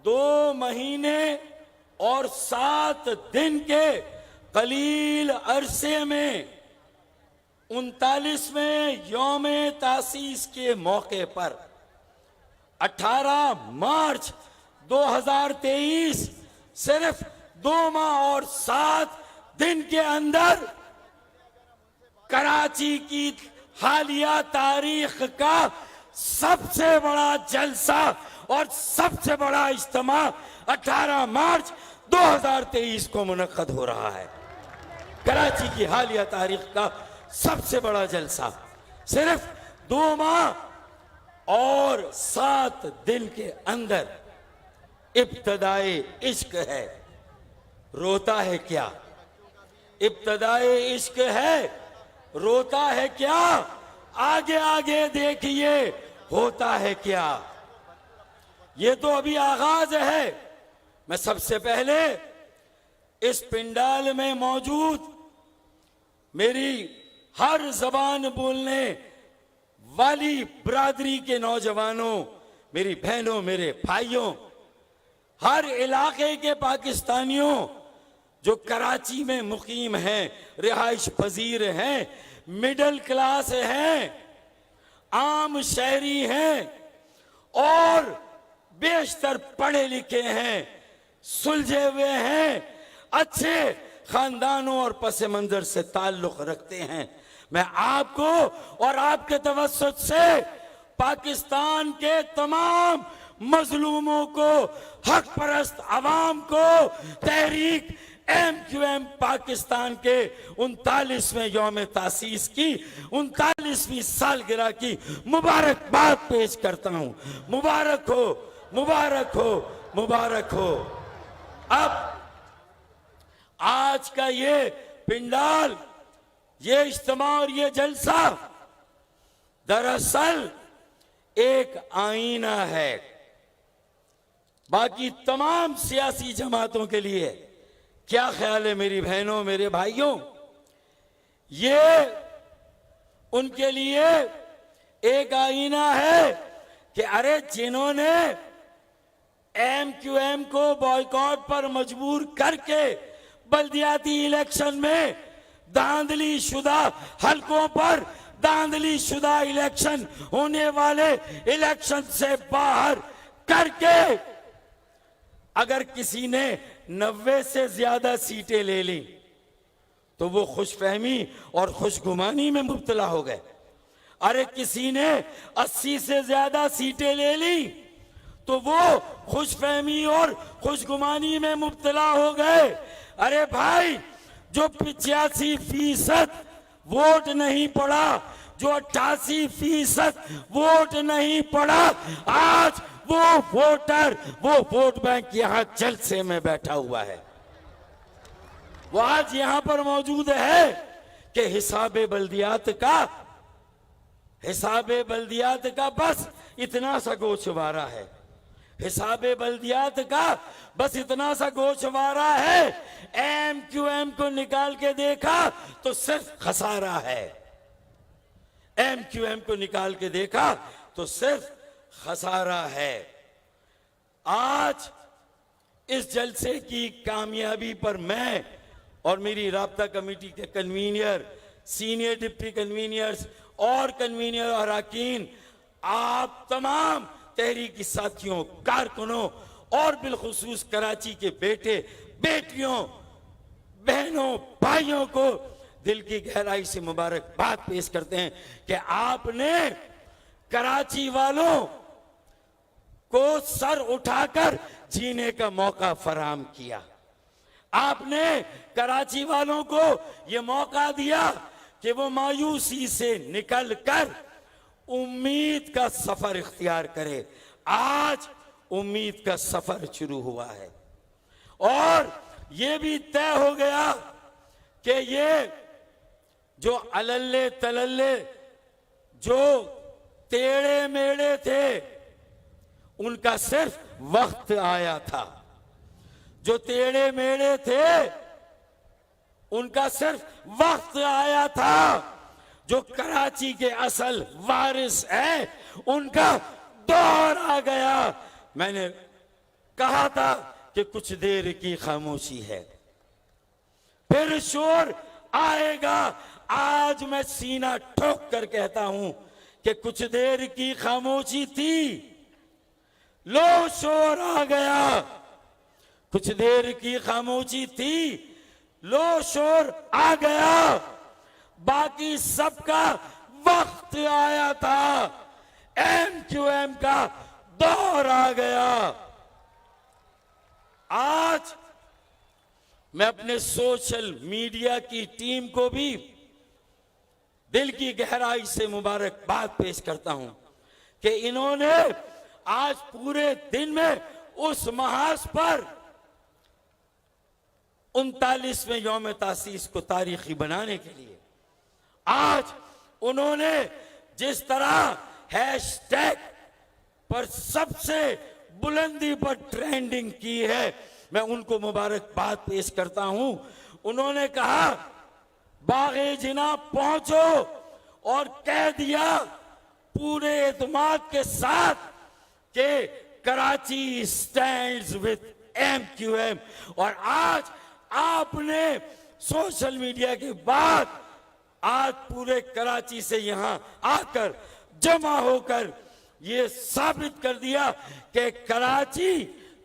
2 महीने और 7 दिन के कलील अरसे में 39वें यौम तासीस के मौके पर 18 मार्च 2023 सिर्फ 2 माह और 7 दिन के अंदर कराची की हालिया तारीख का सबसे बड़ा जलसा और सबसे बड़ा इज्तिमा 18 मार्च 2023 को मुनक्कद हो रहा है। कराची की हालिया तारीख का सबसे बड़ा जलसा सिर्फ 2 माह और 7 दिन के अंदर इब्तदाए इश्क है। रोता है क्या? इब्तदाए इश्क है, रोता है क्या? आगे आगे देखिए होता है क्या। ये तो अभी आगाज है। मैं सबसे पहले इस पिंडाल में मौजूद मेरी हर जबान बोलने वाली बिरादरी के नौजवानों, मेरी बहनों, मेरे भाइयों, हर इलाके के पाकिस्तानियों जो कराची में मुकीम हैं, रिहाइश पजीर हैं, मिडिल क्लास हैं, आम शहरी हैं और बेशतर पढ़े लिखे हैं, सुलझे हुए हैं, अच्छे खानदानों और पस मंजर से ताल्लुक रखते हैं। मैं आपको और आपके तवस्सुत से पाकिस्तान के तमाम मजलूमों को, हक परस्त अवाम को तहरीक MQM पाकिस्तान के 39वें यौम तासीस की 39वीं सालगिरह की मुबारकबाद पेश करता हूं। मुबारक हो, मुबारक हो, मुबारक हो। अब आज का ये पिंडाल, ये इज्तिमा और ये जलसा दरअसल एक आईना है बाकी तमाम सियासी जमातों के लिए। क्या ख्याल है मेरी बहनों, मेरे भाइयों? ये उनके लिए एक आईना है कि अरे जिन्होंने MQM को बॉयकॉट पर मजबूर करके बल्दियाती इलेक्शन में धांधली शुदा हलकों पर धांधली शुदा इलेक्शन होने वाले इलेक्शन से बाहर करके अगर किसी ने 90 से ज्यादा सीटें ले ली तो वो खुशफहमी और खुशगुमानी में मुब्तला हो गए। अरे किसी ने 80 से ज्यादा सीटें ले ली तो वो खुशफहमी और खुशगुमानी में मुब्तला हो गए। अरे भाई, जो 85% वोट नहीं पड़ा, जो 88% वोट नहीं पड़ा, आज वो वोटर, वो वोट बैंक यहां जलसे में बैठा हुआ है। वो आज यहां पर मौजूद है कि हिसाबे बल्दियात का बस इतना सा गोशवारा है। हिसाबे बल्दियात का बस इतना सा गोशवारा है। MQM को निकाल के देखा तो सिर्फ खसारा है। MQM को निकाल के देखा तो सिर्फ खसारा है। आज इस जलसे की कामयाबी पर मैं और मेरी राब्ता कमेटी के कन्वीनियर, सीनियर डिप्टी कन्वीनियर्स और कन्वीनियर और अरकान, आप तमाम तहरीकी साथियों, कारकुनों और बिलखुसूस कराची के बेटे बेटियों, बहनों, भाइयों को दिल की गहराई से मुबारकबाद पेश करते हैं कि आपने कराची वालों को सर उठाकर जीने का मौका फराहम किया। आपने कराची वालों को यह मौका दिया कि वो मायूसी से निकलकर उम्मीद का सफर इख्तियार करे। आज उम्मीद का सफर शुरू हुआ है और यह भी तय हो गया कि ये जो अलल्ले तलल्ले जो टेढ़े मेढ़े थे उनका सिर्फ वक्त आया था। जो टेढ़े मेढ़े थे उनका सिर्फ वक्त आया था। जो कराची के असल वारिस है उनका दौर आ गया। मैंने कहा था कि कुछ देर की खामोशी है, फिर शोर आएगा। आज मैं सीना ठोक कर कहता हूं कि कुछ देर की खामोशी थी, लो शोर आ गया। कुछ देर की खामोशी थी, लो शोर आ गया। बाकी सबका वक्त आया था। MQM का दौर आ गया। आज मैं अपने सोशल मीडिया की टीम को भी दिल की गहराई से मुबारकबाद पेश करता हूं कि इन्होंने आज पूरे दिन में उस महाज पर 39वें यौम तासीस को तारीखी बनाने के लिए आज उन्होंने जिस तरह हैशटैग पर सबसे बुलंदी पर ट्रेंडिंग की है, मैं उनको मुबारकबाद पेश करता हूं। उन्होंने कहा बागे जिना पहुंचो और कह दिया पूरे एतमाद के साथ कि कराची स्टैंड्स विद MQM। और आज आपने सोशल मीडिया के बाद आज पूरे कराची से यहां आकर जमा होकर ये साबित कर दिया कि कराची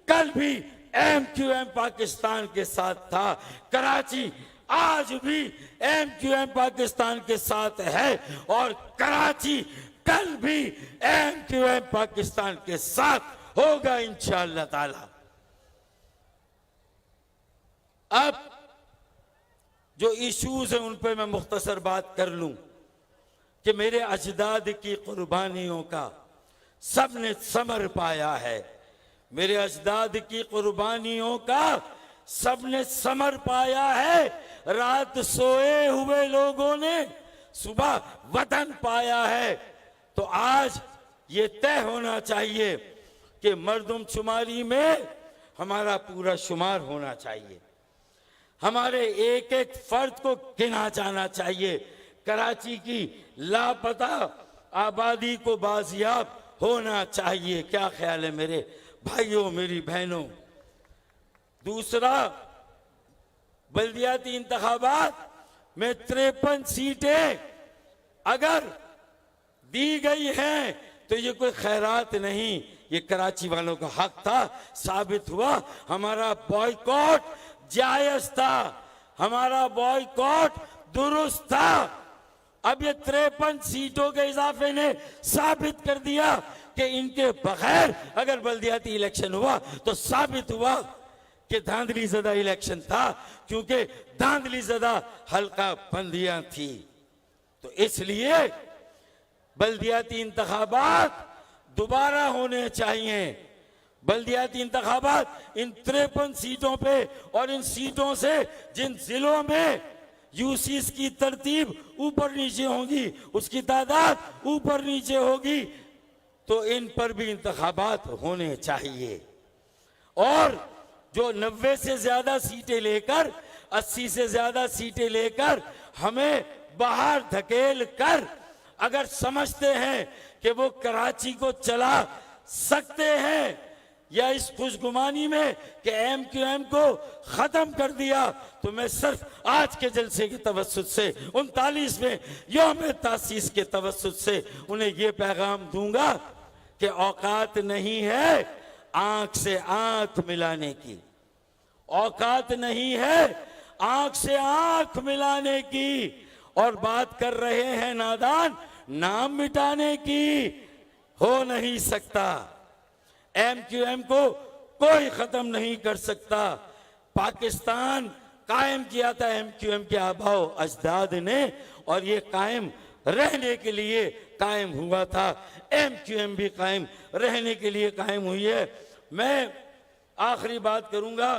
कल भी MQM पाकिस्तान के साथ था, कराची आज भी MQM पाकिस्तान के साथ है और कराची कल भी MQM पाकिस्तान के साथ होगा इंशाअल्लाह ताला। अब जो इश्यूज हैं उन पे मैं मुख्तसर बात कर लूं कि मेरे अजदाद की कुर्बानियों का सबने समर पाया है। मेरे अजदाद की कुर्बानियों का सबने समर पाया है। रात सोए हुए लोगों ने सुबह वतन पाया है। तो आज ये तय होना चाहिए कि मर्दमशुमारी में हमारा पूरा शुमार होना चाहिए, हमारे एक एक फर्द को गिना जाना चाहिए। कराची की लापता आबादी को बाजियाब होना चाहिए। क्या ख्याल है मेरे भाइयों, मेरी बहनों? दूसरा, बल्दियाती इंतखाबात में 53 सीटें अगर दी गई हैं तो ये कोई खैरात नहीं, ये कराची वालों का हक था। साबित हुआ हमारा बॉयकॉट जायज था, हमारा बॉयकॉट दुरुस्त था। अब ये 53 सीटों के इजाफे ने साबित कर दिया कि इनके बगैर अगर बल्दियाती इलेक्शन हुआ तो साबित हुआ कि धांधली ज़दा इलेक्शन था, क्योंकि धांधली ज़दा हल्का बंदियां थी। तो इसलिए बल्दियाती इंतखाबात दोबारा होने चाहिए। बल्दियाती इंतखाबात इन 53 सीटों पे और इन सीटों से जिन जिलों में यूसीस की तरतीब ऊपर नीचे होगी, उसकी तादाद ऊपर नीचे होगी, तो इन पर भी इंतखाबात होने चाहिए। और जो 90 से ज्यादा सीटें लेकर 80 से ज्यादा सीटें लेकर हमें बाहर धकेल कर अगर समझते हैं कि वो कराची को चला सकते हैं या इस खुशगुमानी में कि MQM को खत्म कर दिया, तो मैं सिर्फ आज के जलसे के तवस्सुत से 39वें यौम तासीस के तवस्सुत से उन्हें ये पैगाम दूंगा कि औकात नहीं है आंख से आंख मिलाने की, औकात नहीं है आंख से आंख मिलाने की। और बात कर रहे हैं नादान नाम मिटाने की, हो नहीं सकता। MQM को कोई खत्म नहीं कर सकता। पाकिस्तान कायम किया था MQM के आबाओ अजदाद ने, और ये कायम रहने के लिए कायम हुआ था। MQM भी कायम रहने के लिए कायम हुई है। मैं आखिरी बात करूंगा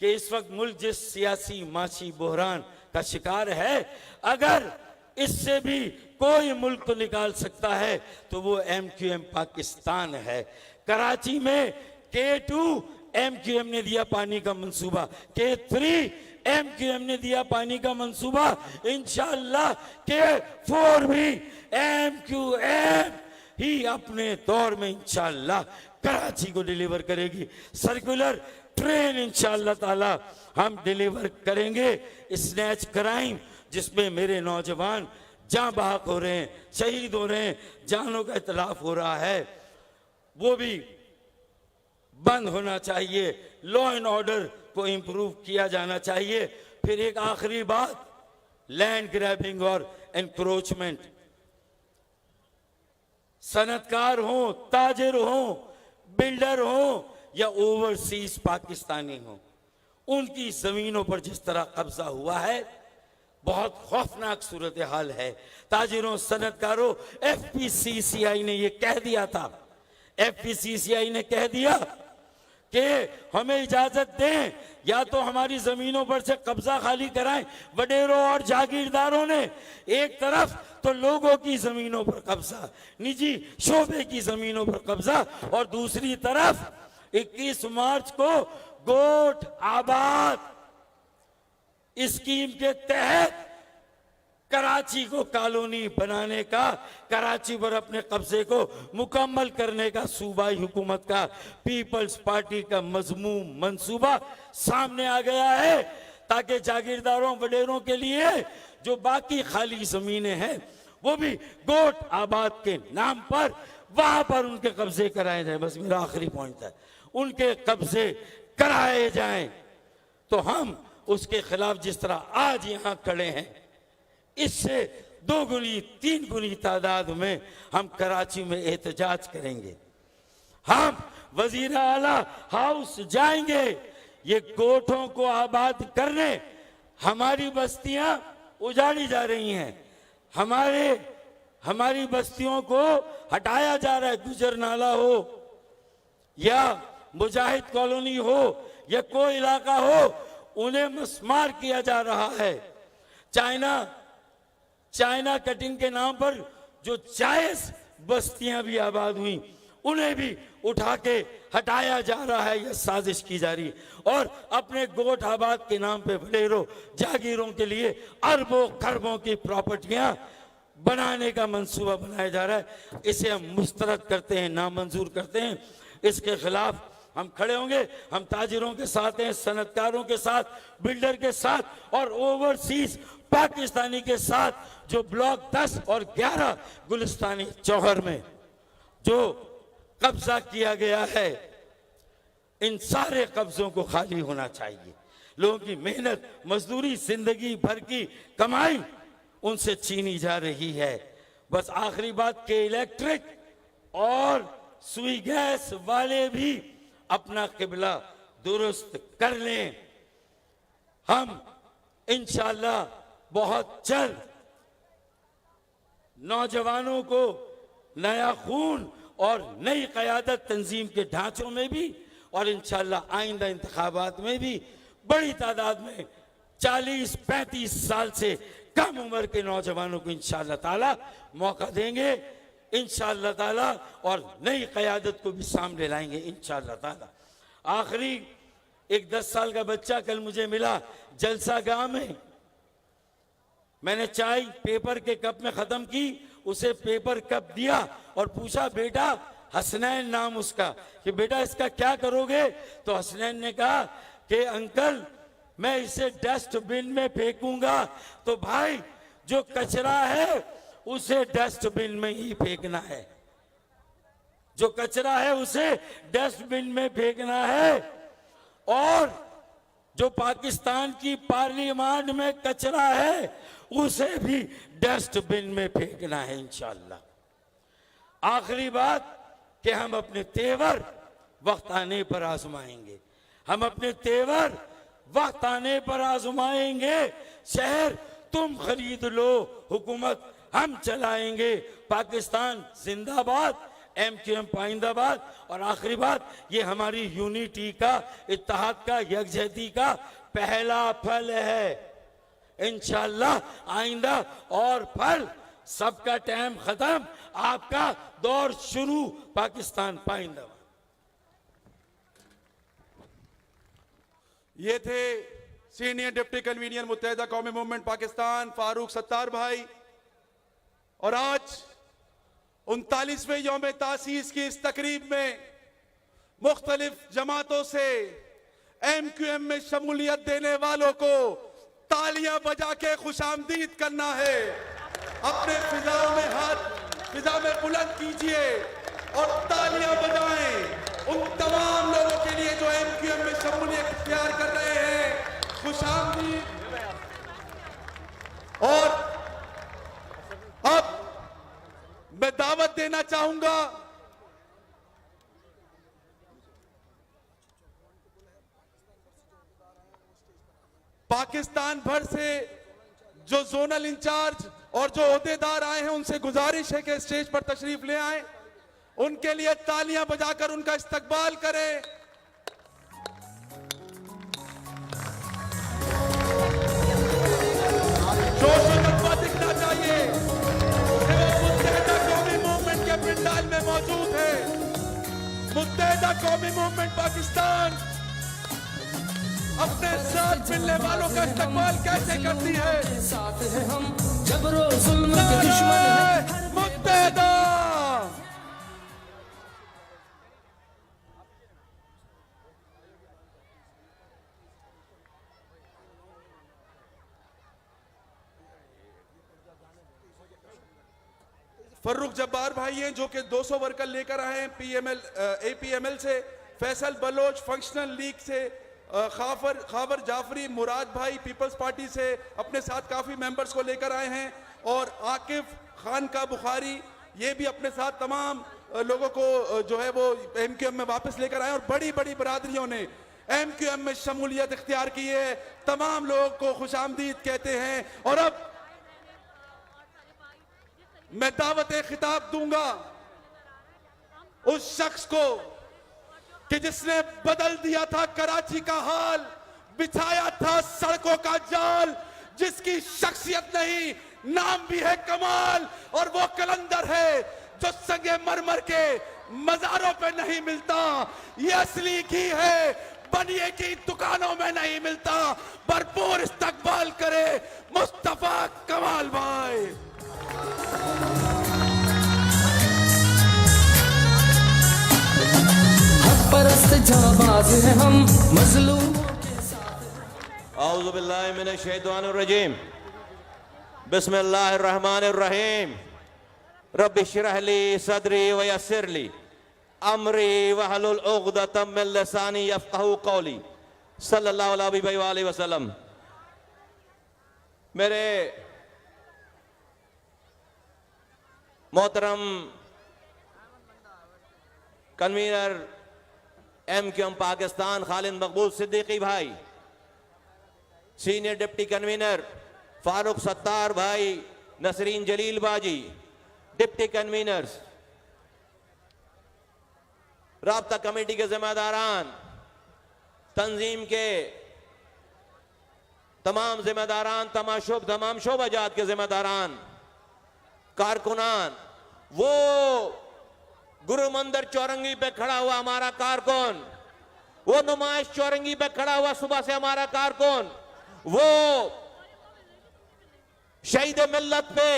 कि इस वक्त मुल्क जिस सियासी माशी बहरान का शिकार है। अगर इससे भी कोई मुल्क को निकाल सकता है तो वो MQM पाकिस्तान है। कराची में K2 MQM ने दिया पानी का मंसूबा, K3 MQM ने दिया पानी का मंसूबा, इंशाअल्लाह K4 भी MQM ही अपने दौर में इंशाअल्लाह कराची को डिलीवर करेगी। सर्कुलर ट्रेन इंशाअल्लाह ताला हम डिलीवर करेंगे। स्नैच क्राइम जिसमें मेरे नौजवान जान बहक हो रहे हैं, शहीद हो रहे हैं, जानों का इतलाफ हो रहा है, वो भी बंद होना चाहिए। लॉ एंड ऑर्डर को इंप्रूव किया जाना चाहिए। फिर एक आखिरी बात, लैंड ग्रैबिंग और एनक्रोचमेंट। सनतकार हो, ताजिर हो, बिल्डर हो या ओवरसीज पाकिस्तानी हो, उनकी जमीनों पर जिस तरह कब्जा हुआ है बहुत खौफनाक सूरत हाल है। ताजिरों, सनतकारों, FPCCI ने ये कह दिया था, FPCCI ने कह दिया कि हमें इजाजत दें या तो हमारी जमीनों पर से कब्जा खाली कराएं। वडेरों और जागीरदारों ने एक तरफ तो लोगों की जमीनों पर कब्जा, निजी शोबे की जमीनों पर कब्जा, और दूसरी तरफ 21 मार्च को गोट आबाद स्कीम के तहत कराची को कॉलोनी बनाने का, कराची पर अपने कब्जे को मुकम्मल करने का सूबाई हुकूमत का, पीपल्स पार्टी का मजमूम मंसूबा सामने आ गया है, ताकि जागीरदारों वडेरों के लिए जो बाकी खाली जमीनें हैं वो भी गोट आबाद के नाम पर वहां पर उनके कब्जे कराए जाए। बस मेरा आखिरी पॉइंट है, उनके कब्जे कराए जाएं। तो हम उसके खिलाफ जिस तरह आज यहां खड़े हैं, इससे 2 गुनी 3 गुनी तादाद में हम कराची में एहतजाज करेंगे। हम वजीर आला हाउस जाएंगे। ये गोठों को आबाद करने, हमारी बस्तियां उजाड़ी जा रही हैं, हमारी बस्तियों को हटाया जा रहा है। गुजर नाला हो या मुजाहिद कॉलोनी हो या कोई इलाका हो, उन्हें मस्मार किया जा रहा है। चाइना कटिंग के नाम पर जो जायज बस्तियां भी आबाद हुई, उन्हें भी उठा के हटाया जा रहा है। यह साजिश की जा रही है और अपने गोट आबाद के नाम पे वडेरों जागीरों के लिए अरबों खरबों की प्रॉपर्टियां बनाने का मंसूबा बनाया जा रहा है। इसे हम मुस्तरद करते हैं, नामंजूर करते हैं। इसके खिलाफ हम खड़े होंगे। हम ताजिरों के साथ हैं, सनतकारों के साथ, बिल्डर के साथ और ओवरसीज पाकिस्तानी के साथ, जो ब्लॉक 10 और 11 गुलिस्तानी चौहर में जो कब्जा किया गया है, इन सारे कब्जों को खाली होना चाहिए। लोगों की मेहनत मजदूरी, जिंदगी भर की कमाई उनसे छीनी जा रही है। बस आखिरी बात के इलेक्ट्रिक और सुई गैस वाले भी अपना किबला दुरुस्त कर लें। हम इंशाअल्लाह बहुत जल्द नौजवानों को नया खून और नई क़यादत तंजीम के ढांचों में भी और इंशाअल्लाह आइंदा इंतखाबात में भी बड़ी तादाद में 40-35 साल से कम उम्र के नौजवानों को इंशाअल्लाह ताला मौका देंगे इंशाअल्लाह ताला, और नई क़यादत को भी सामने लाएंगे इंशाअल्लाह ताला। आखिरी, एक 10 साल का बच्चा कल मुझे मिला जलसा गांव में। मैंने चाय पेपर के कप में खत्म की, उसे पेपर कप दिया और पूछा, बेटा, हसनैन नाम उसका, कि बेटा इसका क्या करोगे? तो हसनैन ने कहा कि अंकल मैं इसे डस्टबिन में फेंकूंगा। तो भाई, जो कचरा है उसे डस्टबिन में ही फेंकना है, जो कचरा है उसे डस्टबिन में फेंकना है, और जो पाकिस्तान की पार्लियामेंट में कचरा है उसे भी डस्टबिन में फेंकना है इंशाअल्लाह। आखिरी बात कि हम अपने तेवर वक्त आने पर आजमाएंगे, हम अपने तेवर वक्त आने पर आजमाएंगे। शहर तुम खरीद लो, हुकूमत हम चलाएंगे। पाकिस्तान जिंदाबाद, MQM पाइंदाबाद। और आखिरी बात, ये हमारी यूनिटी का, इत्तेहाद का, यकजहती का पहला फल है। इंशाल्लाह आइंदा और फल सबका टाइम खत्म, आपका दौर शुरू, पाकिस्तान पाइंदा। ये थे सीनियर डिप्टी कन्वीनर मुत्तहिदा कौमी मूवमेंट पाकिस्तान फारूक सत्तार भाई। और आज 39वें यौम तासीस की इस तकरीब में मुख्तलिफ जमातों से MQM में शमूलियत देने वालों को तालियां बजा के खुशामदीद करना है। अपने फिजाओं में हाथ फिजा में बुलंद कीजिए और तालियां बजाएं उन तमाम लोगों के लिए जो MQM में शमूलियत इख्तियार कर रहे हैं। खुशामदीद। और अब मैं दावत देना चाहूंगा पाकिस्तान भर से जो जोनल इंचार्ज और जो ओहदेदार आए हैं, उनसे गुजारिश है कि स्टेज पर तशरीफ ले आए, उनके लिए तालियां बजाकर उनका इस्तकबाल करें। जोश और जज्बा दिखना चाहिए कि वो मुत्तहिदा कौमी मूवमेंट के पंडाल में मौजूद है। मुत्तहिदा कौमी मूवमेंट पाकिस्तान अपने साथ मिलने वालों का इस्तकबाल कैसे करती है? साथ है हम, जबरो जुल्म के दुश्मन है मुत्तहिदा। फर्रुख जब्बार भाई हैं जो कि 200 वर्कर लेकर आए हैं APML से, फैसल बलोच फंक्शनल लीग से, खावर जाफरी मुराद भाई पीपल्स पार्टी से अपने साथ काफ़ी मेंबर्स को लेकर आए हैं, और आकिफ खान का बुखारी ये भी अपने साथ तमाम लोगों को जो है वो MQM में वापस लेकर आए। और बड़ी बड़ी बरादरियों ने MQM में शमूलियत इख्तियार की है। तमाम लोगों को खुशामदीद कहते हैं। और अब मैं दावत खिताब दूंगा उस शख्स को कि जिसने बदल दिया था कराची का हाल, बिछाया था सड़कों का जाल, जिसकी शख्सियत नहीं नाम भी है कमाल, और वो कलंदर है जो संगे मरमर के मजारों पे नहीं मिलता। ये असली घी है, बनिए की दुकानों में नहीं मिलता। भरपूर इस्तकबाल करे मुस्तफा कमाल भाई। परस्त जाबाज है हम, मजलूमों के साथ। औज़ु बिल्लाहि मिनश शैतानिर रजीम। बिस्मिल्लाहिर रहमानिर रहीम। रब्बि इश्रह ली सदरी व यस्सिर ली अमरी वहलुल उक़दतम मिन लिसानी यफ़क़हू क़ौली। सल्लल्लाहु अलैहि वसल्लम। मेरे मोहतरम कन्वीनर MQM पाकिस्तान खालिद मकबूल सिद्दीकी भाई, senior deputy convener Farooq Sattar भाई, नसरीन जलील बाजी, डिप्टी कन्वीनर्स, राब्ता कमेटी के जिम्मेदारान, तंजीम के तमाम जिम्मेदारान, तमाम शोबाजात के जिम्मेदारान, कारकुनान, वो गुरु मंदिर चौरंगी पे खड़ा हुआ हमारा कारकुन, वो नुमाइश चौरंगी पे खड़ा हुआ सुबह से हमारा कारकुन, वो शहीद मिल्लत पे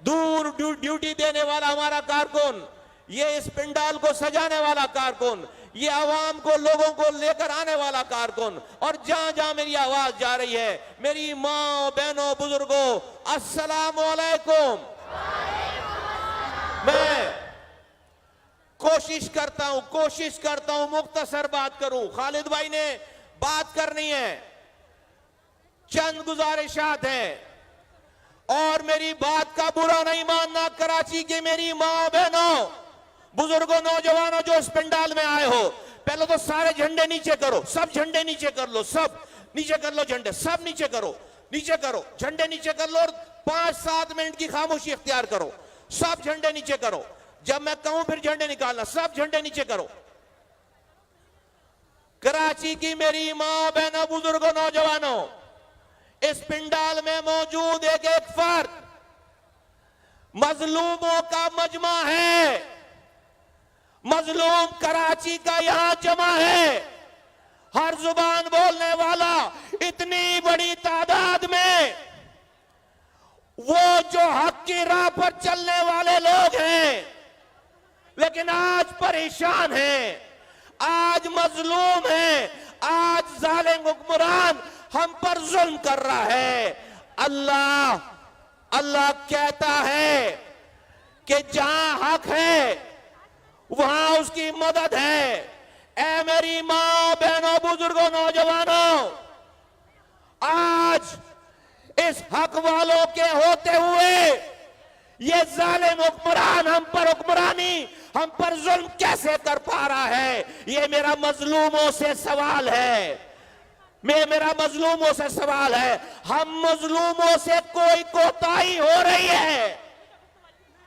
दूर ड्यूटी देने वाला हमारा कारकुन, ये इस पंडाल को सजाने वाला कारकुन, ये आवाम को लोगों को लेकर आने वाला कारकुन, और जहां जहां मेरी आवाज जा रही है, मेरी माँ बहनों बुजुर्गों, अस्सलाम वालेकुम। मैं कोशिश करता हूं मुख्तसर बात करूं। खालिद भाई ने बात करनी है, चंद गुजारिशात हैं, और मेरी बात का बुरा नहीं मानना। कराची के मेरी माँ बहनों बुजुर्गों नौजवानों जो इस पंडाल में आए हो, पहले तो सारे झंडे नीचे करो, सब झंडे नीचे कर लो, सब नीचे कर लो, झंडे सब नीचे करो, झंडे नीचे कर लो, और 5-7 मिनट की खामोशी इख्तियार करो। सब झंडे नीचे करो, जब मैं कहूं फिर झंडे निकालना, सब झंडे नीचे करो। कराची की मेरी मां बहनों बुजुर्गों नौजवानों, इस पिंडाल में मौजूद एक एक फर्द मजलूमों का मजमा है। मजलूम कराची का यहां जमा है। हर जुबान बोलने वाला, इतनी बड़ी तादाद में वो जो हक की राह पर चलने वाले लोग हैं, लेकिन आज परेशान हैं, आज मजलूम हैं, आज जालिम हुक्मरान हम पर जुल्म कर रहा है। अल्लाह कहता है कि जहां हक है वहां उसकी मदद है। ऐ मेरी मां, बहनों, बुजुर्गों, नौजवानों, आज इस हक वालों के होते हुए ये जालिम हुक्मरान हम पर हुक्मरानी, हम पर जुल्म कैसे कर पा रहा है? ये मेरा मजलूमों से सवाल है। मेरा मजलूमों से सवाल है। हम मजलूमों से कोई कोताही हो रही है,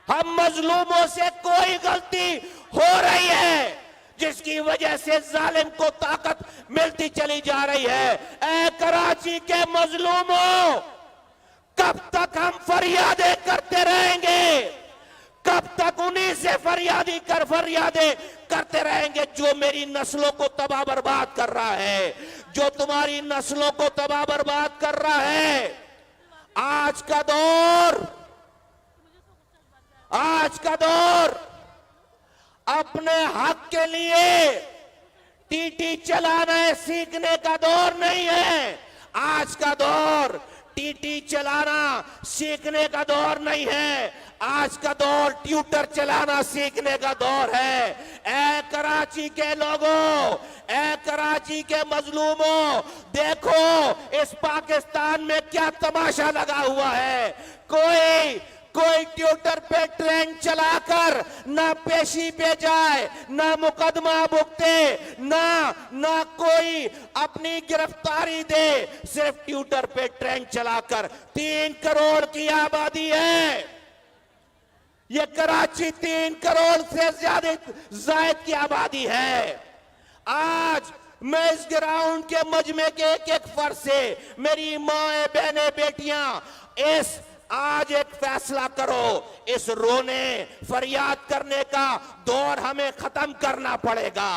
हम मजलूमों से कोई गलती हो रही है जिसकी वजह से जालिम को ताकत मिलती चली जा रही है। ऐ कराची के मजलूमों, कब तक हम फरियादें करते रहेंगे? कब तक उन्हीं से फरियादें करते रहेंगे जो मेरी नस्लों को तबाह बर्बाद कर रहा है, जो तुम्हारी नस्लों को तबाह बर्बाद कर रहा है। आज का दौर अपने हक के लिए टीटी चलाना सीखने का दौर नहीं है। आज का दौर टीटी चलाना सीखने का दौर नहीं है। आज का दौर ट्यूटर चलाना सीखने का दौर है। ऐ कराची के लोगों, ऐ कराची के मजलूमों, देखो इस पाकिस्तान में क्या तमाशा लगा हुआ है। कोई ट्यूटर पे ट्रेन चलाकर ना पेशी पे जाए, ना मुकदमा भुगते, ना कोई अपनी गिरफ्तारी दे, सिर्फ ट्यूटर पे ट्रेन चलाकर। 3 करोड़ की आबादी है ये कराची, 3 करोड़ से ज्यादा जायद की आबादी है। आज मैं इस ग्राउंड के मजमे के एक फर्ज से, मेरी माएं, बहनें, बेटियां, आज एक फैसला करो। इस रोने फरियाद करने का दौर हमें खत्म करना पड़ेगा।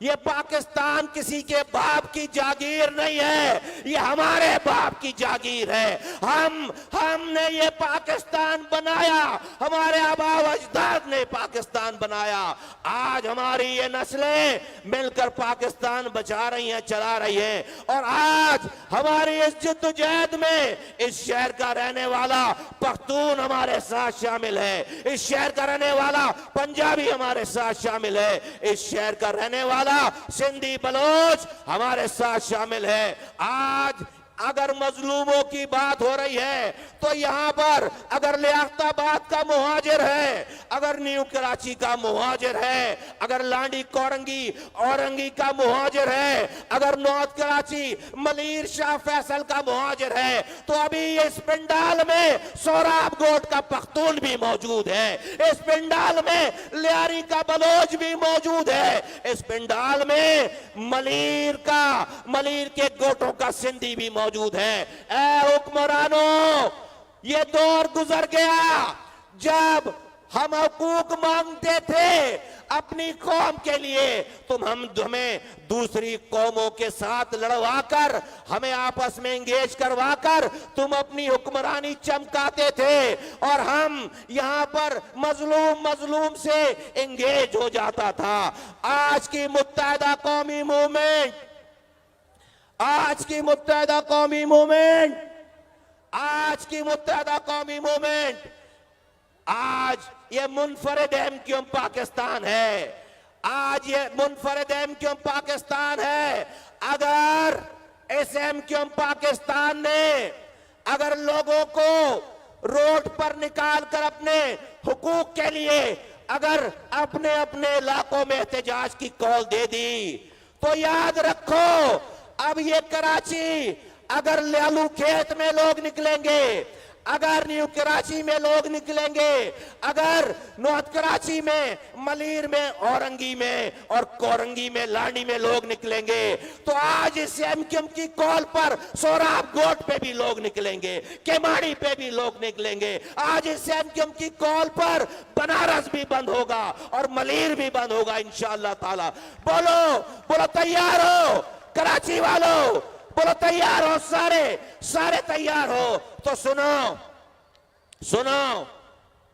ये पाकिस्तान किसी के बाप की जागीर नहीं है, ये हमारे बाप की जागीर है। हमने ये पाकिस्तान बनाया, हमारे आबा अजदाद ने पाकिस्तान बनाया। आज हमारी ये नस्लें मिलकर पाकिस्तान बचा रही हैं, चला रही हैं। और आज हमारी इस जद्दोजहद में इस शहर का रहने वाला पख्तून हमारे साथ शामिल है, इस शहर का रहने वाला पंजाबी हमारे साथ शामिल है, इस शहर का रहने वाला सिंधी बलोच हमारे साथ शामिल है। आज अगर मजलूमों की बात हो रही है तो यहां पर अगर लियाकताबाद का मुहाजिर है, अगर न्यू कराची का मुहाजिर है, अगर लांडी औरंगी का मुहाजिर है, अगर नॉर्थ कराची मलीर शाह फैसल का मुहाजिर है, तो अभी इस पिंडाल में सोराब गोट का पख्तून भी मौजूद है, इस पिंडाल में लियारी का बलोच भी मौजूद है, इस पिंडाल में मलीर के गोटों का सिंधी भी मौजूद है। ऐ हुक्मरानों, ये दौर गुजर गया जब हम हकूक मांगते थे अपनी कौम के लिए, हमें दूसरी कौमों के साथ लड़वाकर, हमें आपस में एंगेज करवाकर तुम अपनी हुक्मरानी चमकाते थे और हम यहां पर मजलूम से एंगेज हो जाता था। आज की मुत्तहिदा कौमी मूवमेंट, आज की मुत्तहिदा कौमी मूवमेंट आज ये मुनफरिद एमक्यूएम पाकिस्तान है। आज ये मुनफरिद एमक्यूएम पाकिस्तान है। अगर इस एमक्यूएम पाकिस्तान ने अगर लोगों को रोड पर निकाल कर अपने हुकूक के लिए अगर अपने अपने इलाकों में एहतजाज की कॉल दे दी, तो याद रखो अब ये कराची, अगर लालू खेत में लोग निकलेंगे, अगर न्यू कराची में लोग निकलेंगे, अगर नॉर्थ कराची में, मलीर में, औरंगी में और कोरंगी में, लानी में लोग निकलेंगे, तो आज इस एमक्यूएम की कॉल पर सोराब गोट पे भी लोग निकलेंगे, केमाड़ी पे भी लोग निकलेंगे। आज इस एमक्यूएम की कॉल पर बनारस भी बंद होगा और मलीर भी बंद होगा इंशाअल्लाह ताला। बोलो बोलो तैयार हो कराची वालों, बोलो तैयार हो, सारे सारे तैयार हो। तो सुनो सुनो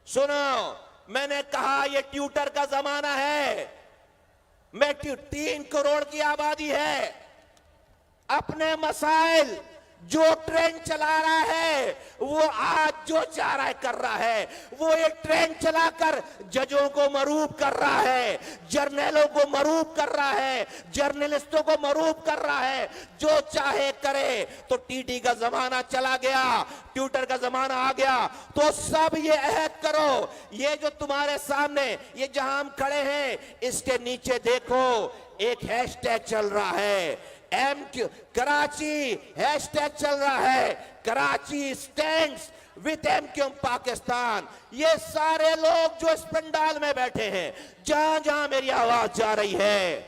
सुनो, मैंने कहा ये ट्यूटर का जमाना है। मैं 3 करोड़ की आबादी है, अपने मसाइल जो ट्रेन चला रहा है वो आज जो चाह रहा है कर रहा है। वो एक ट्रेन चलाकर जजों को मरूब कर रहा है, जर्नलों को मरूब कर रहा है, जर्नलिस्टों को मरूब कर रहा है। जो चाहे करे। तो टीटी का जमाना चला गया, ट्यूटर का जमाना आ गया। तो सब ये अहद करो, ये जो तुम्हारे सामने ये जहां हम खड़े हैं इसके नीचे देखो एक हैशटैग चल रहा है, कराची हैशटैग चल रहा है, Karachi stands with MQM Pakistan. ये सारे लोग जो इस पंडाल में बैठे हैं, जहां जहां मेरी आवाज जा रही है,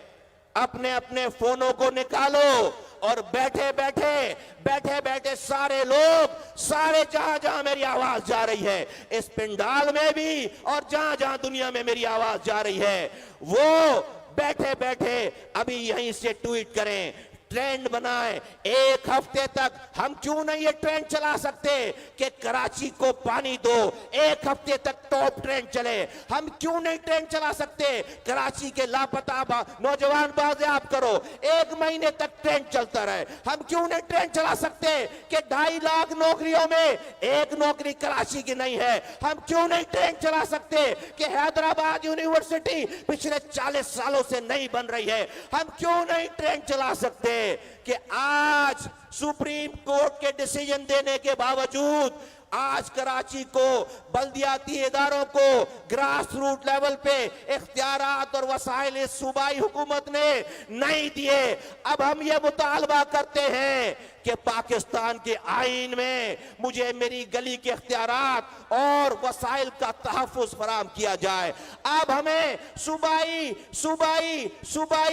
अपने अपने फोनों को निकालो और बैठे बैठे सारे लोग, सारे जहां जहां मेरी आवाज जा रही है इस पंडाल में भी और जहां जहां दुनिया में मेरी आवाज जा रही है, वो बैठे बैठे अभी यहीं से ट्वीट करें, ट्रेंड बनाए। एक हफ्ते तक हम क्यों नहीं ये ट्रेंड चला सकते कि कराची को पानी दो, एक हफ्ते तक टॉप ट्रेंड चले। हम क्यों नहीं ट्रेंड चला सकते कराची के लापता नौजवान बाजियाब करो, 1 महीने तक ट्रेंड चलता रहे। हम क्यों नहीं ट्रेंड चला सकते कि 2.5 लाख नौकरियों में 1 नौकरी कराची की नहीं है। हम क्यों नहीं ट्रेंड चला सकते कि हैदराबाद यूनिवर्सिटी पिछले 40 सालों से नहीं बन रही है। हम क्यों नहीं ट्रेंड चला सकते कि आज सुप्रीम कोर्ट के डिसीजन देने के बावजूद आज कराची को, बल्दियाती इदारों को ग्रास रूट लेवल पे इख्तियारात और वसाइल इस सूबाई हुकूमत ने नहीं दिए। अब हम ये मुतालबा करते हैं कि पाकिस्तान के आईन में मुझे मेरी गली के इख्तियारात और वसाइल का तहफ़्फ़ुज़ फराम किया जाए। अब हमें सूबाई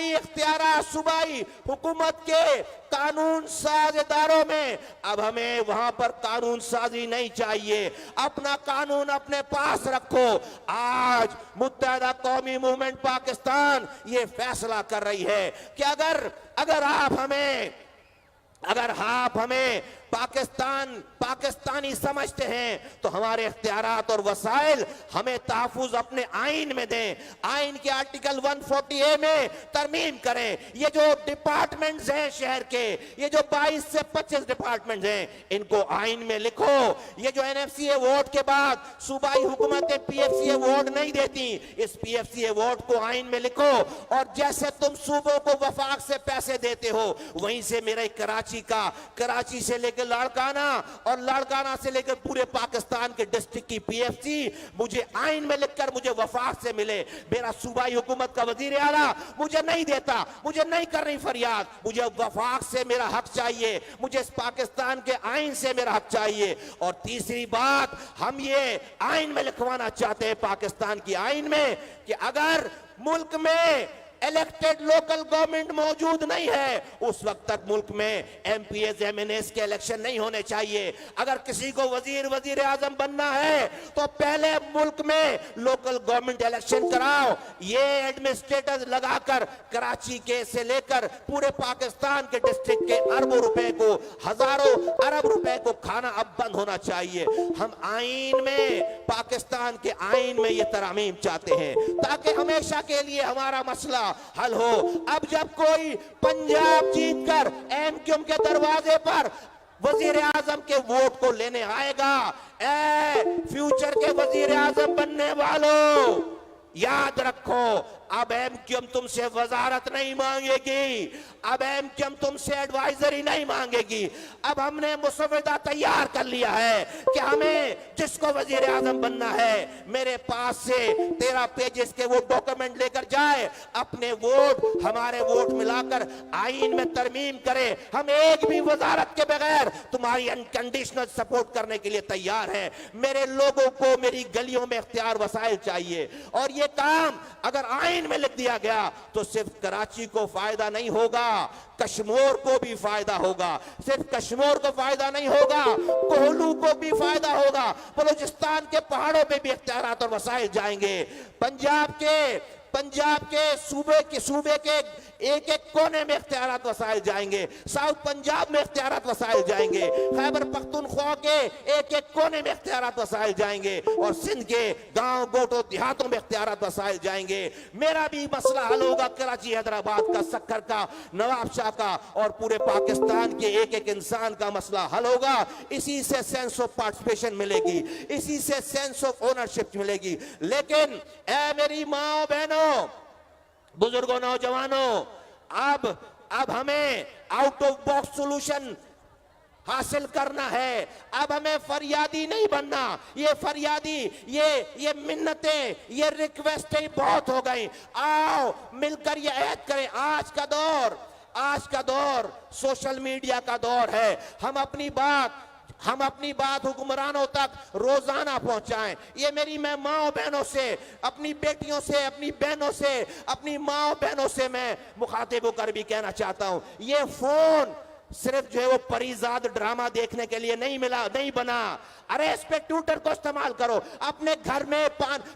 इख्तियारात, सूबाई हुकूमत के कानून साज इदारों में अब हमें वहां पर कानून साजी नहीं चाहिए। अपना कानून अपने पास रखो। आज मुत्तहिदा कौमी मूवमेंट पाकिस्तान ये फैसला कर रही है कि अगर आप हमें पाकिस्तानी समझते हैं तो हमारे इख्तियारात और वसाइल हमें तहफ़्फ़ुज़ अपने आइन में दें। आइन के आर्टिकल 140A में तरमीम करें। ये जो डिपार्टमेंट्स हैं शहर के, ये जो 22 से 25 डिपार्टमेंट्स हैं, इनको आइन में लिखो। ये जो NFCA अवार्ड के बाद सूबाई हुकूमतें PFCA अवार्ड नहीं देती, इस PFCA अवार्ड को आइन में लिखो। और जैसे तुम सूबों को वफाक से पैसे देते हो, वहीं से मेरे कराची से लेकर लाड़काना और लाड़काना से लेकर पूरे पाकिस्तान के डिस्ट्रिक्ट की PFC मुझे आइन में लिखकर मुझे वफाक से मिले। मेरा सूबाई हुकूमत का वजीर आला मुझे नहीं देता, मुझे नहीं कर रही फरियाद, मुझे वफाक से मेरा हक चाहिए, मुझे इस पाकिस्तान के आइन से मेरा हक चाहिए। और तीसरी बात, हम ये आइन में लिखवाना चाहते हैं, पाकिस्तान की आइन में, कि अगर मुल्क में इलेक्टेड लोकल गवर्नमेंट मौजूद नहीं है, उस वक्त तक मुल्क में MPs MNAs के इलेक्शन नहीं होने चाहिए। अगर किसी को वजीर आजम बनना है तो पहले मुल्क में लोकल गवर्नमेंट इलेक्शन कराओ। ये एडमिनिस्ट्रेटर लगाकर कराची के से लेकर पूरे पाकिस्तान के डिस्ट्रिक्ट के अरबों रुपए को, हजारों अरब रुपए को खाना अब बंद होना चाहिए। हम आइन में, पाकिस्तान के आइन में ये तरामीम चाहते हैं ताकि हमेशा के लिए हमारा मसला हल हो। अब जब कोई पंजाब जीतकर MQM के दरवाजे पर वजीर आजम के वोट को लेने आएगा, फ्यूचर के वजीर आजम बनने वालों याद रखो, अब एमक्यूएम तुमसे वजारत नहीं मांगेगी, अब एमक्यूएम तुमसे एडवाइजरी नहीं मांगेगी। अब हमने मुसविदा तैयार कर लिया है कि हमें जिसको वजीर आजम बनना है मेरे पास से 13 पेजेस के वो डॉक्यूमेंट लेकर जाए, अपने वोट हमारे वोट मिलाकर आईन में तरमीम करे। हम एक भी वजारत के बगैर तुम्हारी अनकंडीशनल सपोर्ट करने के लिए तैयार हैं। मेरे लोगों को मेरी गलियों में इख्तियार वसाइल चाहिए, और ये काम अगर आईन में लिख दिया गया तो सिर्फ कराची को फायदा नहीं होगा, कश्मीर को भी फायदा होगा। सिर्फ कश्मीर को फायदा नहीं होगा, कोहलू को भी फायदा होगा, बलूचिस्तान के पहाड़ों पे भी इख्तियारात और वसाइल जाएंगे। पंजाब के सूबे के एक एक कोने में इख्तियारात वसाइल जाएंगे, साउथ पंजाब में इख्तियारात वसाइल जाएंगे, खैबर पख्तूनख्वा के एक एक कोने में इख्तियारात वसाइल जाएंगे, और सिंध के गांव गोटों देहातों में इख्तियारात वसाइल जाएंगे। मेरा भी मसला हल होगा, कराची हैदराबाद का, सक्खर का, नवाबशाह का, और पूरे पाकिस्तान के एक एक इंसान का मसला हल होगा। इसी से सेंस ऑफ पार्टिसिपेशन मिलेगी, इसी से सेंस ऑफ ओनरशिप मिलेगी। लेकिन ऐ मेरी माँ बहनों, बुजुर्गों, नौजवानों, अब हमें आउट ऑफ बॉक्स सॉल्यूशन हासिल करना है। अब हमें फरियादी नहीं बनना। ये फरियादी, ये मिन्नतें, ये रिक्वेस्टें बहुत हो गई। आओ मिलकर ये ऐद करें। आज का दौर सोशल मीडिया का दौर है। हम अपनी बात हुक्मरानों तक रोजाना पहुंचाएं। ये मेरी मैं माओ बहनों से, अपनी बेटियों से, अपनी बहनों से, अपनी माओ बहनों से मैं मुखातिब होकर भी कहना चाहता हूं, ये फोन सिर्फ जो है वो परिजाद ड्रामा देखने के लिए नहीं बना। अरे इस पे ट्विटर को इस्तेमाल करो। अपने घर में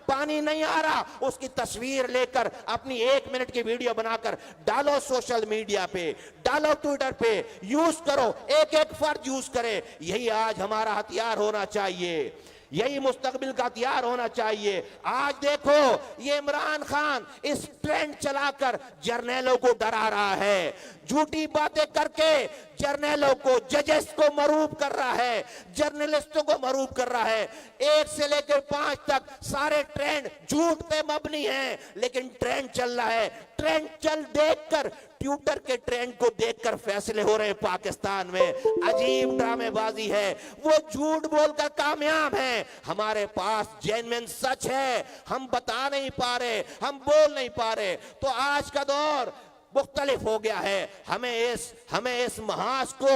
पानी नहीं आ रहा, उसकी तस्वीर लेकर अपनी 1 मिनट की वीडियो बनाकर डालो सोशल मीडिया पे, डालो ट्विटर पे, यूज करो। एक एक फर्द यूज करे। यही आज हमारा हथियार होना चाहिए, यही मुस्तकबिल का हथियार होना चाहिए। आज देखो ये इमरान खान इस ट्रेंड चलाकर जर्नैलों को डरा रहा है, झूठी बातें करके जर्नैलों को, जजेस को मरूब कर रहा है, जर्नलिस्टों को मरूब कर रहा है। 1 से लेकर 5 तक सारे ट्रेंड झूठ पे मबनी हैं, लेकिन ट्रेंड चल रहा है। ट्रेंड चल देखकर, ट्विटर के ट्रेंड को देखकर फैसले हो रहे हैं पाकिस्तान में। अजीब ड्रामेबाजी है। वो झूठ बोलकर कामयाब हैं। हमारे पास जेन्युइन सच है, हम बता नहीं पा रहे, हम बोल नहीं पा रहे। तो आज का दौर मुख्तलिफ हो गया है। हमें इस महाज को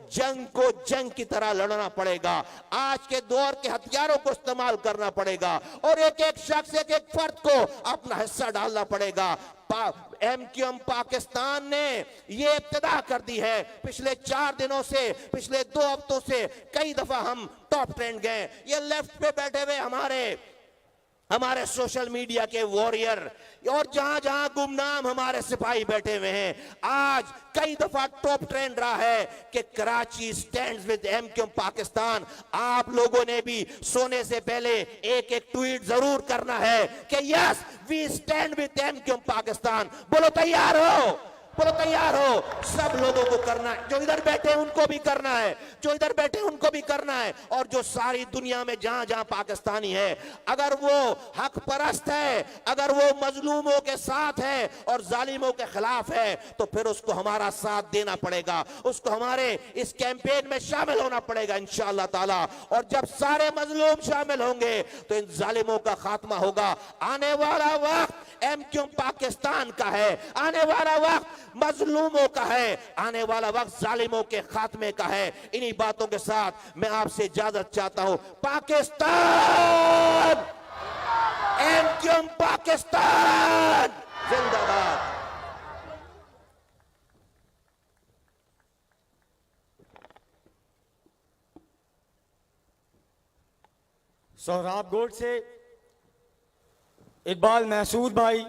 जंग की तरह लड़ना पड़ेगा। आज के दौर के हथियारों को इस्तेमाल करना पड़ेगा, और एक एक शख्स, एक एक फर्द को अपना हिस्सा डालना पड़ेगा। एमक्यूएम पाकिस्तान ने ये इब्तिदा कर दी है। पिछले 4 दिनों से, पिछले 2 हफ्तों से कई दफा हम टॉप ट्रेंड गए। ये लेफ्ट पे बैठे हुए हमारे सोशल मीडिया के वॉरियर, और जहां जहां गुमनाम हमारे सिपाही बैठे हुए हैं, आज कई दफा टॉप ट्रेंड रहा है कि Karachi stands with MQM Pakistan. आप लोगों ने भी सोने से पहले एक एक ट्वीट जरूर करना है कि yes we stand with MQM Pakistan. बोलो तैयार हो, बोलो तैयार हो। सब लोगों को करना है, जो इधर बैठे उनको भी करना है, जो इधर बैठे उनको भी करना है, और जो सारी दुनिया में जहां जहां पाकिस्तानी है, अगर वो हक परस्त है, अगर वो मजलूमों के साथ है और जालिमों के खिलाफ है, तो फिर उसको हमारा साथ देना पड़ेगा, उसको हमारे इस कैंपेन में शामिल होना पड़ेगा इंशाअल्लाह ताला। और जब सारे मजलूम शामिल होंगे तो इन जालिमों का खात्मा होगा। आने वाला वक्त एमक्यूएम पाकिस्तान का है, आने वाला वक्त मजलूमों का है, आने वाला वक्त जालिमों के खात्मे का है। इन्हीं बातों के साथ मैं आपसे इजाजत चाहता हूं। पाकिस्तान, एमक्यूएम पाकिस्तान जिंदाबाद। सोहराब गोड से इकबाल महसूद भाई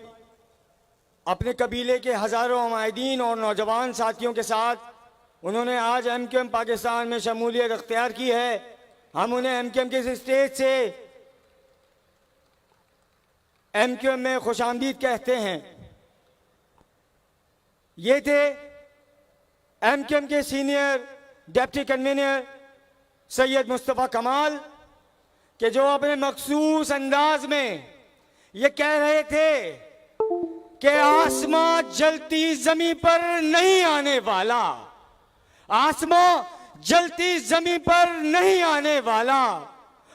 अपने कबीले के हज़ारों अमायदीन और नौजवान साथियों के साथ उन्होंने आज एमक्यूएम पाकिस्तान में शमूलियत अख्तियार की है। हम उन्हें एमक्यूएम के स्टेज से एमक्यूएम में खुशामदीद कहते हैं। ये थे एमक्यूएम के senior deputy convener Syed Mustafa कमाल, कि जो अपने मखसूस अंदाज में ये कह रहे थे कि आसमां जलती जमीन पर नहीं आने वाला, आसमां जलती जमीन पर नहीं आने वाला।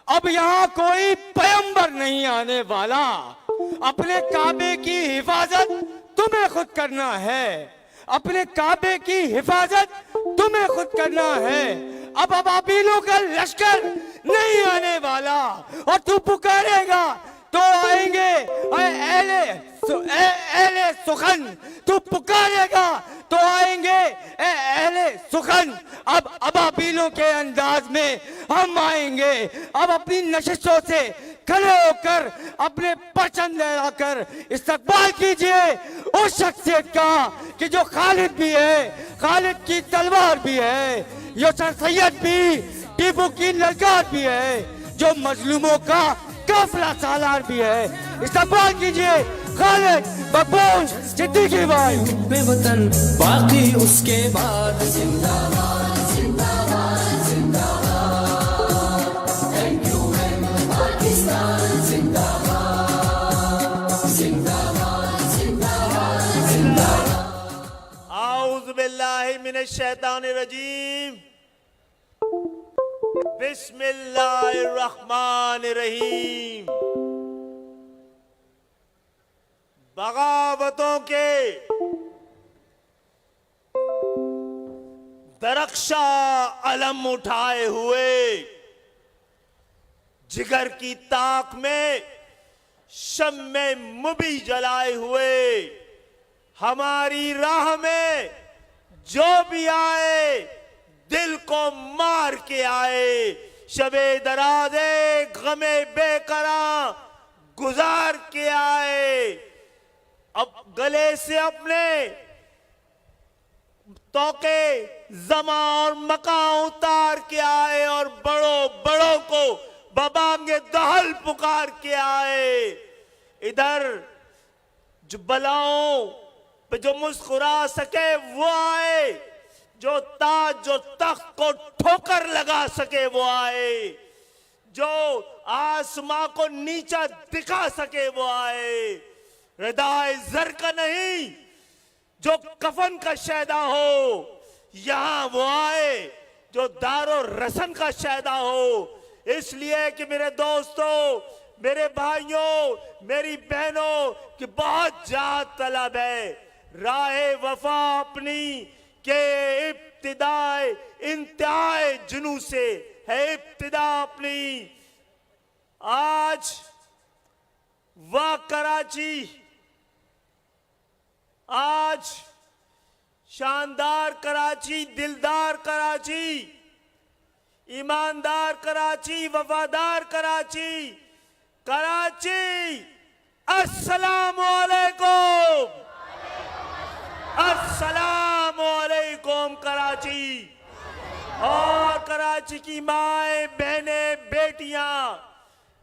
अब यहाँ कोई पैगंबर नहीं आने वाला। अपने काबे की हिफाजत तुम्हें खुद करना है, अपने काबे की हिफाजत तुम्हें खुद करना है। अब अबाबीलों का लश्कर नहीं आने वाला और तू पुकारेगा तो आएंगे। एले सुखन, तू पुकारेगा तो आएंगे एले सुखन। अब अबाबीलों के अंदाज में हम आएंगे। अब अपनी नशिशों से खड़े होकर अपने परचम लहराकर इस्तकबाल कीजिए उस शख्सियत का कि जो खालिद भी है, खालिद की तलवार भी है, जो सर सैयद भी, टीपू की ललकार भी है, जो मजलूमों का काफिला सालार भी है। इस्तकबाल कीजिए खालिद मकबूल सिद्दीकी भाई। बेवतन बाकी उसके बाद जिंदाबाद जिंदाबाद जिंदाबाद, MQM पाकिस्तान जिंदाबाद जिंदाबाद जिंदाबाद जिंदाबाद। आऊज़ बिल्लाहि मिनश शैतानिर रजीम, बिस्मिल्लाहिर रहमानिर रहीम। बगावतों के दरख्शा अलम उठाए हुए, जिगर की ताक में शम्मे मुबी जलाए हुए, हमारी राह में जो भी आए दिल को मार के आए। शबे दराजे गमे बेकरा गुजार के आए। अब गले से अपने तोके जमा और मका उतार के आए और बड़ों बड़ों को बबांगे दहल पुकार के आए। इधर जो बलाओं पे जो मुस्कुरा सके वो आए, जो ताज जो तख्त को ठोकर लगा सके वो आए, जो आसमां को नीचा दिखा सके वो आए। रिदाए जर का नहीं, जो कफन का शैदा हो यहां वो आए, जो दारो रसन का शैदा हो। इसलिए कि मेरे दोस्तों, मेरे भाइयों, मेरी बहनों की बहुत जात तलब है राहे वफा अपनी के इब्तिदाए इंतहाए जुनू से है इब्तिदा अपनी। आज वाह कराची, आज शानदार कराची, दिलदार कराची, ईमानदार कराची, वफादार कराची, कराची। अस्सलामु अलैकुम, अस्सलामु अलैकुम कराची। और कराची की माएं, बहनें, बेटियां,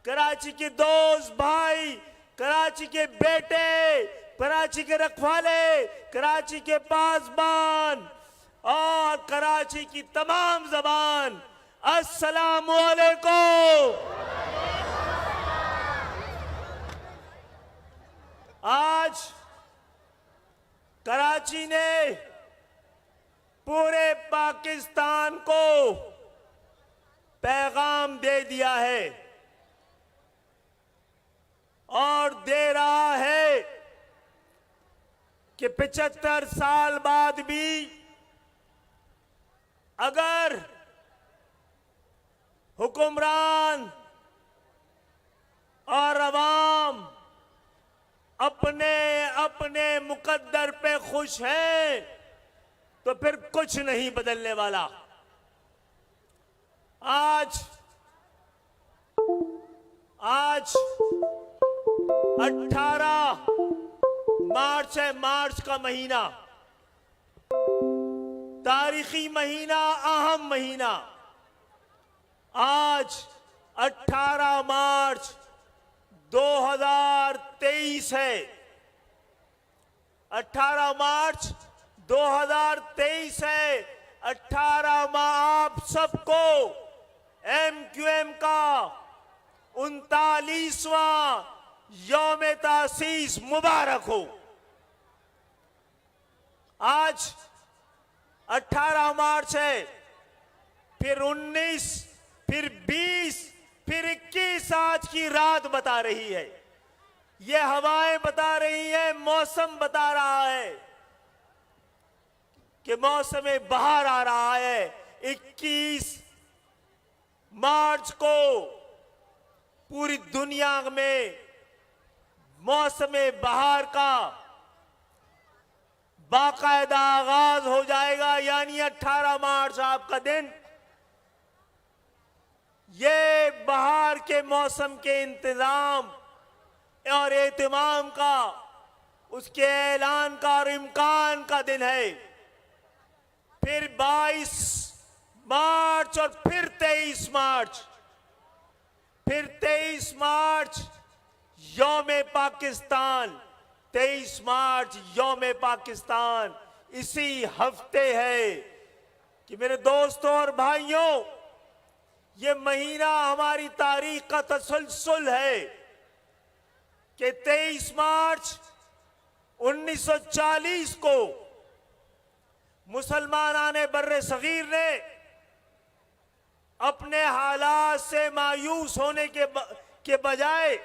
कराची के दोस्त भाई, कराची के बेटे, कराची के रखवाले, कराची के पासबान और कराची की तमाम जबान, अस्सलामु अलैकुम। आज कराची ने पूरे पाकिस्तान को पैगाम दे दिया है और दे रहा है कि 75 साल बाद भी अगर हुक्मरान और अवाम अपने अपने मुकद्दर पे खुश हैं तो फिर कुछ नहीं बदलने वाला। आज 18 मार्च है, मार्च का महीना, तारीखी महीना, अहम महीना। आज 18 मार्च 2023 है। 18 मार्च 2023 है। 18 माह आप सबको MQM का 39वां यौम तासीस मुबारक हो। आज 18 मार्च है, फिर 19, फिर 20, फिर 21 आज की रात बता रही है। ये हवाएं बता रही है, मौसम बता रहा है कि मौसम बहार आ रहा है। 21 मार्च को पूरी दुनिया में मौसम बहार का बाकायदा आगाज हो जाएगा, यानी 18 मार्च आपका दिन। ये बहार के मौसम के इंतजाम और एहतमाम का, उसके ऐलान का और इम्कान का दिन है। फिर 22 मार्च और फिर 23 मार्च, फिर 23 मार्च यौम पाकिस्तान, 23 मार्च यौम पाकिस्तान इसी हफ्ते है कि मेरे दोस्तों और भाइयों, ये महीना हमारी तारीख का तसलसल है कि 23 मार्च 1940 को मुसलमानाने बर्रे सगीर ने अपने हालात से मायूस होने के बजाय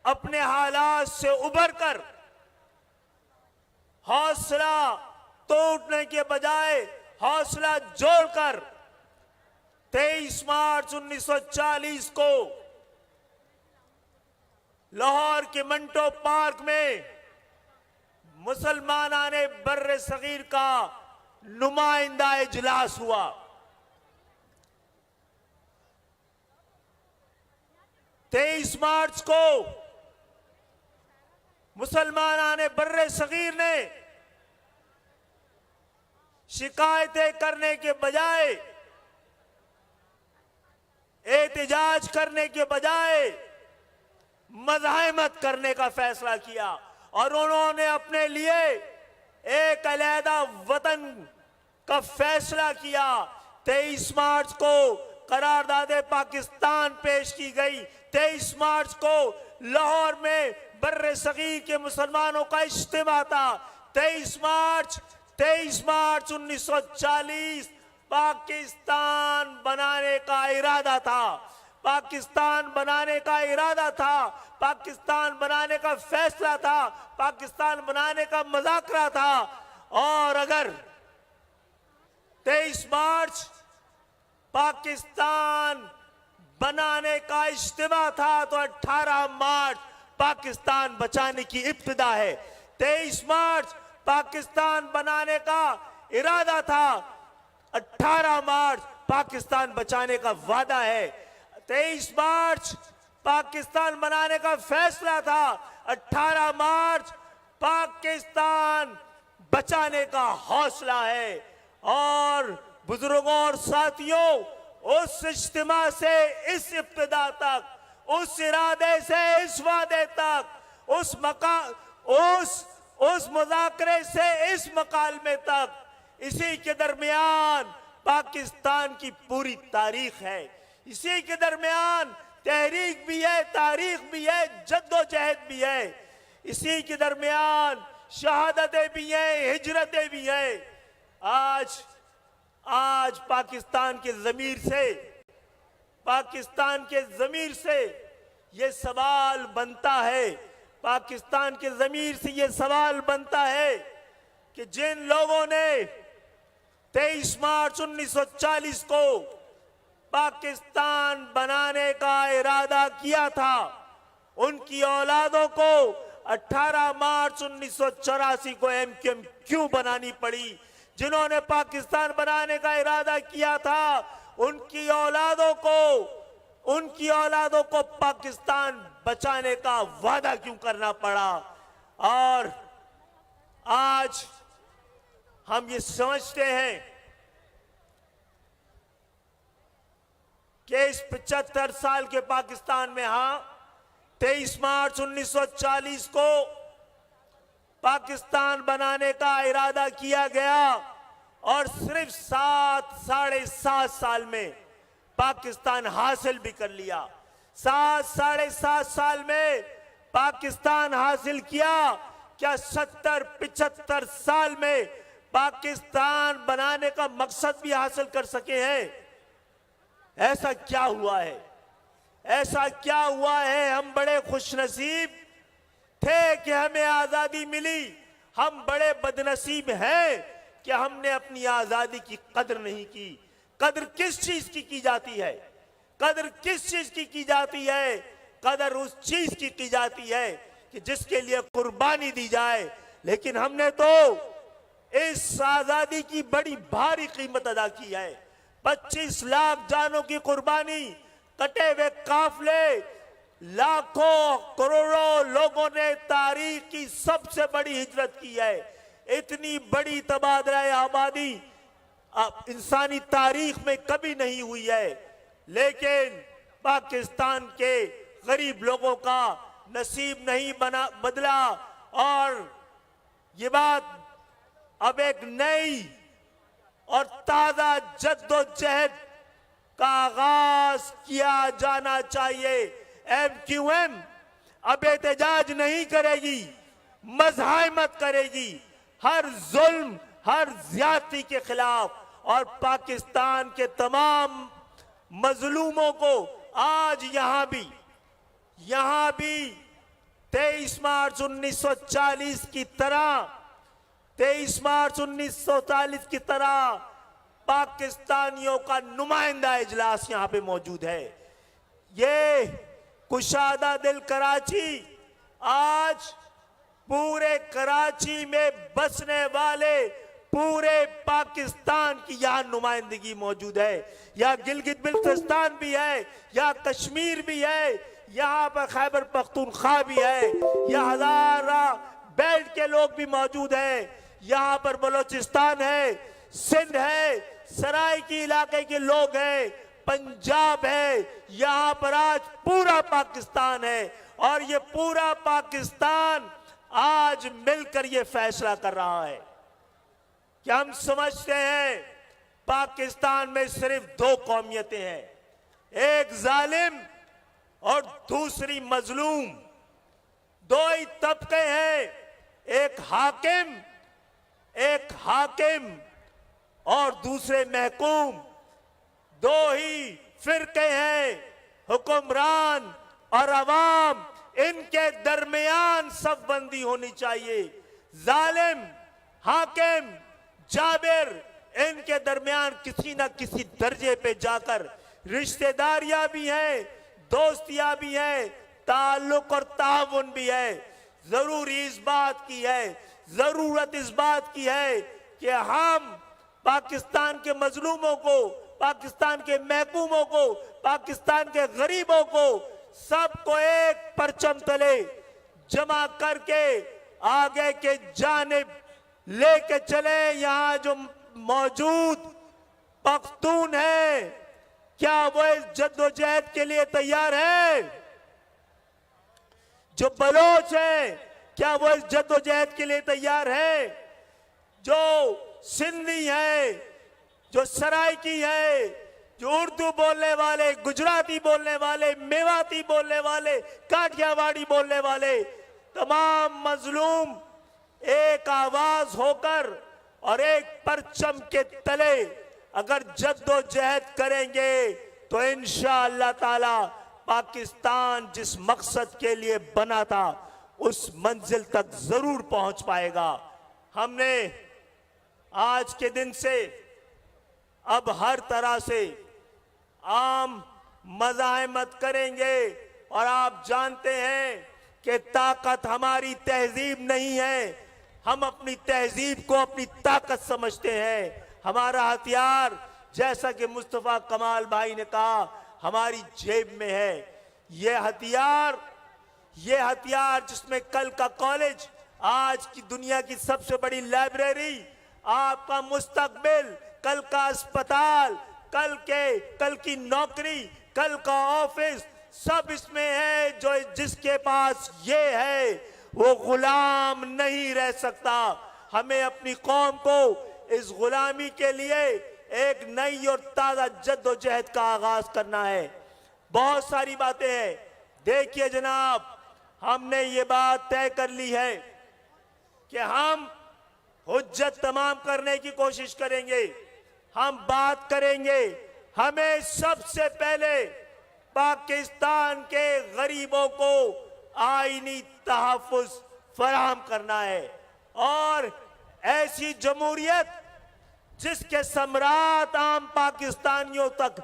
अपने हालात से उबर कर, हौसला तोड़ने के बजाय हौसला जोड़कर 23 मार्च 1940 को लाहौर के मंटो पार्क में मुसलमानाने बर्रे सगीर का नुमाइंदा इजलास हुआ। तेईस मार्च को मुसलमानाने बर्रे सगीर ने शिकायतें करने के बजाय, एहतिजाज करने के बजाय मज़ाहमत करने का फैसला किया और उन्होंने अपने लिए एक अलहदा वतन का फैसला किया। 23 मार्च को करारदाद पाकिस्तान पेश की गई। 23 मार्च को लाहौर में बर्रे सगीर के मुसलमानों का इज्तिमा था। 23 मार्च 1940 पाकिस्तान बनाने का इरादा था, पाकिस्तान बनाने का इरादा था, पाकिस्तान बनाने का फैसला था, पाकिस्तान बनाने का मज़ाकरा था। और अगर 23 मार्च पाकिस्तान बनाने का इज्तिमा था तो 18 मार्च पाकिस्तान बचाने की इब्तिदा है। 23 मार्च पाकिस्तान बनाने का इरादा था, 18 मार्च पाकिस्तान बचाने का वादा है। 23 मार्च पाकिस्तान बनाने का फैसला था, 18 मार्च पाकिस्तान बचाने का हौसला है। और बुजुर्गों और साथियों, उस इज्तिमा से इस इब्तिदा तक, उस इरादे से इस वादे तक, उस मुज़ाकरे से इस मकालमे तक, इसी के दरमियान पाकिस्तान की पूरी तारीख है। इसी के दरमियान तहरीक भी है, तारीख भी है, जद्दोजहद भी है। इसी के दरमियान शहादतें भी हैं, हिजरतें भी हैं। आज पाकिस्तान के ज़मीर से ये सवाल बनता है, पाकिस्तान के ज़मीर से ये सवाल बनता है कि जिन लोगों ने 23 मार्च 1940 को पाकिस्तान बनाने का इरादा किया था, उनकी औलादों को 18 मार्च 1984 को एमक्यूएम क्यों बनानी पड़ी। जिन्होंने पाकिस्तान बनाने का इरादा किया था, उनकी औलादों को पाकिस्तान बचाने का वादा क्यों करना पड़ा। और आज हम ये समझते हैं कि इस 75 साल के पाकिस्तान में 23 मार्च 1940 को पाकिस्तान बनाने का इरादा किया गया और सिर्फ 7-7.5 साल में पाकिस्तान हासिल भी कर लिया। 7-7.5 साल में पाकिस्तान हासिल किया। क्या 70-75 साल में पाकिस्तान बनाने का मकसद भी हासिल कर सके हैं। ऐसा क्या हुआ है? ऐसा क्या हुआ है? हम बड़े खुशनसीब थे कि हमें आजादी मिली। हम बड़े बदनसीब हैं कि हमने अपनी आजादी की कदर नहीं की। कदर किस चीज की जाती है? कदर किस चीज की जाती है? कदर उस चीज की जाती है कि जिसके लिए कुर्बानी दी जाए। लेकिन हमने तो इस आजादी की बड़ी भारी कीमत अदा की है। 25 लाख जानों की कुर्बानी, कटे हुए काफले, लाखों करोड़ों लोगों ने तारीख की सबसे बड़ी हिजरत की है। इतनी बड़ी तबादला आबादी इंसानी तारीख में कभी नहीं हुई है। लेकिन पाकिस्तान के गरीब लोगों का नसीब नहीं बदला और ये बात अब एक नई और ताजा जद्दोजहद का आगाज किया जाना चाहिए। MQM अब एहतजाज नहीं करेगी, मज़ाहमत करेगी हर जुल्म, हर ज्यादती के खिलाफ। और पाकिस्तान के तमाम मजलूमों को आज यहां भी 23 मार्च 1940 की तरह 23 मार्च 1940 की तरह पाकिस्तानियों का नुमाइंदा इजलास यहां पे मौजूद है। ये कुशादा दिल कराची आज पूरे कराची में बसने वाले पूरे पाकिस्तान की यहां नुमाइंदगी मौजूद है। यहाँ गिलगित बिल्तिस्तान भी है, यहाँ कश्मीर भी है, यहाँ पर खैबर पख्तूनख्वा भी है, यहाँ हजारा बेल्ट के लोग भी मौजूद हैं, यहाँ पर बलोचिस्तान है, सिंध है, सराइकी इलाके के लोग हैं, पंजाब है, यहाँ पर आज पूरा पाकिस्तान है। और ये पूरा पाकिस्तान आज मिलकर ये फैसला कर रहा है कि हम समझते हैं पाकिस्तान में सिर्फ 2 कौमियतें हैं, एक जालिम और दूसरी मजलूम। 2 ही तबके हैं, एक हाकिम और दूसरे महकूम। 2 ही फिरके हैं, हुक्मरान और अवाम। इनके दरमियान सफबंदी होनी चाहिए। जालिम, हाकिम, जाबिर, इनके दरमियान किसी ना किसी दर्जे पे जाकर रिश्तेदारियां भी हैं, दोस्तियां भी हैं, ताल्लुक और ताउन भी है। जरूरी इस बात की है, जरूरत इस बात की है कि हम पाकिस्तान के मजलूमों को, पाकिस्तान के महकूमों को, पाकिस्तान के गरीबों को सबको एक परचम तले जमा करके आगे के जानिब लेके चले। यहाँ जो मौजूद पख्तून है, क्या वो इस जद्दोजहद के लिए तैयार है? जो बलोच है, क्या वो इस जद्दोजहद के लिए तैयार है? जो सिंधी है, जो सराइकी है, जो उर्दू बोलने वाले, गुजराती बोलने वाले, मेवाती बोलने वाले, काठियावाड़ी बोलने वाले, तमाम मजलूम एक आवाज होकर और एक परचम के तले अगर जद्दोजहद करेंगे तो इंशाअल्लाह ताला पाकिस्तान जिस मकसद के लिए बना था उस मंजिल तक जरूर पहुंच पाएगा। हमने आज के दिन से अब हर तरह से आम मज़ाहमत करेंगे। और आप जानते हैं कि ताकत हमारी तहजीब नहीं है, हम अपनी तहजीब को अपनी ताकत समझते हैं। हमारा हथियार, जैसा कि मुस्तफा कमाल भाई ने कहा, हमारी जेब में है। ये हथियार जिसमें कल का कॉलेज, आज की दुनिया की सबसे बड़ी लाइब्रेरी, आपका मुस्तकबिल, कल का अस्पताल, कल की नौकरी, कल का ऑफिस, सब इसमें है। जो जिसके पास ये है वो गुलाम नहीं रह सकता। हमें अपनी कौम को इस गुलामी के लिए एक नई और ताजा जद्दोजहद का आगाज करना है। बहुत सारी बातें हैं। देखिए जनाब, हमने ये बात तय कर ली है कि हम हुज्जत तमाम करने की कोशिश करेंगे। हम बात करेंगे, हमें सबसे पहले पाकिस्तान के गरीबों को आईनी तहफ़्फ़ुज़ फराहम करना है और ऐसी जमहूरियत जिसके सम्राट आम पाकिस्तानियों तक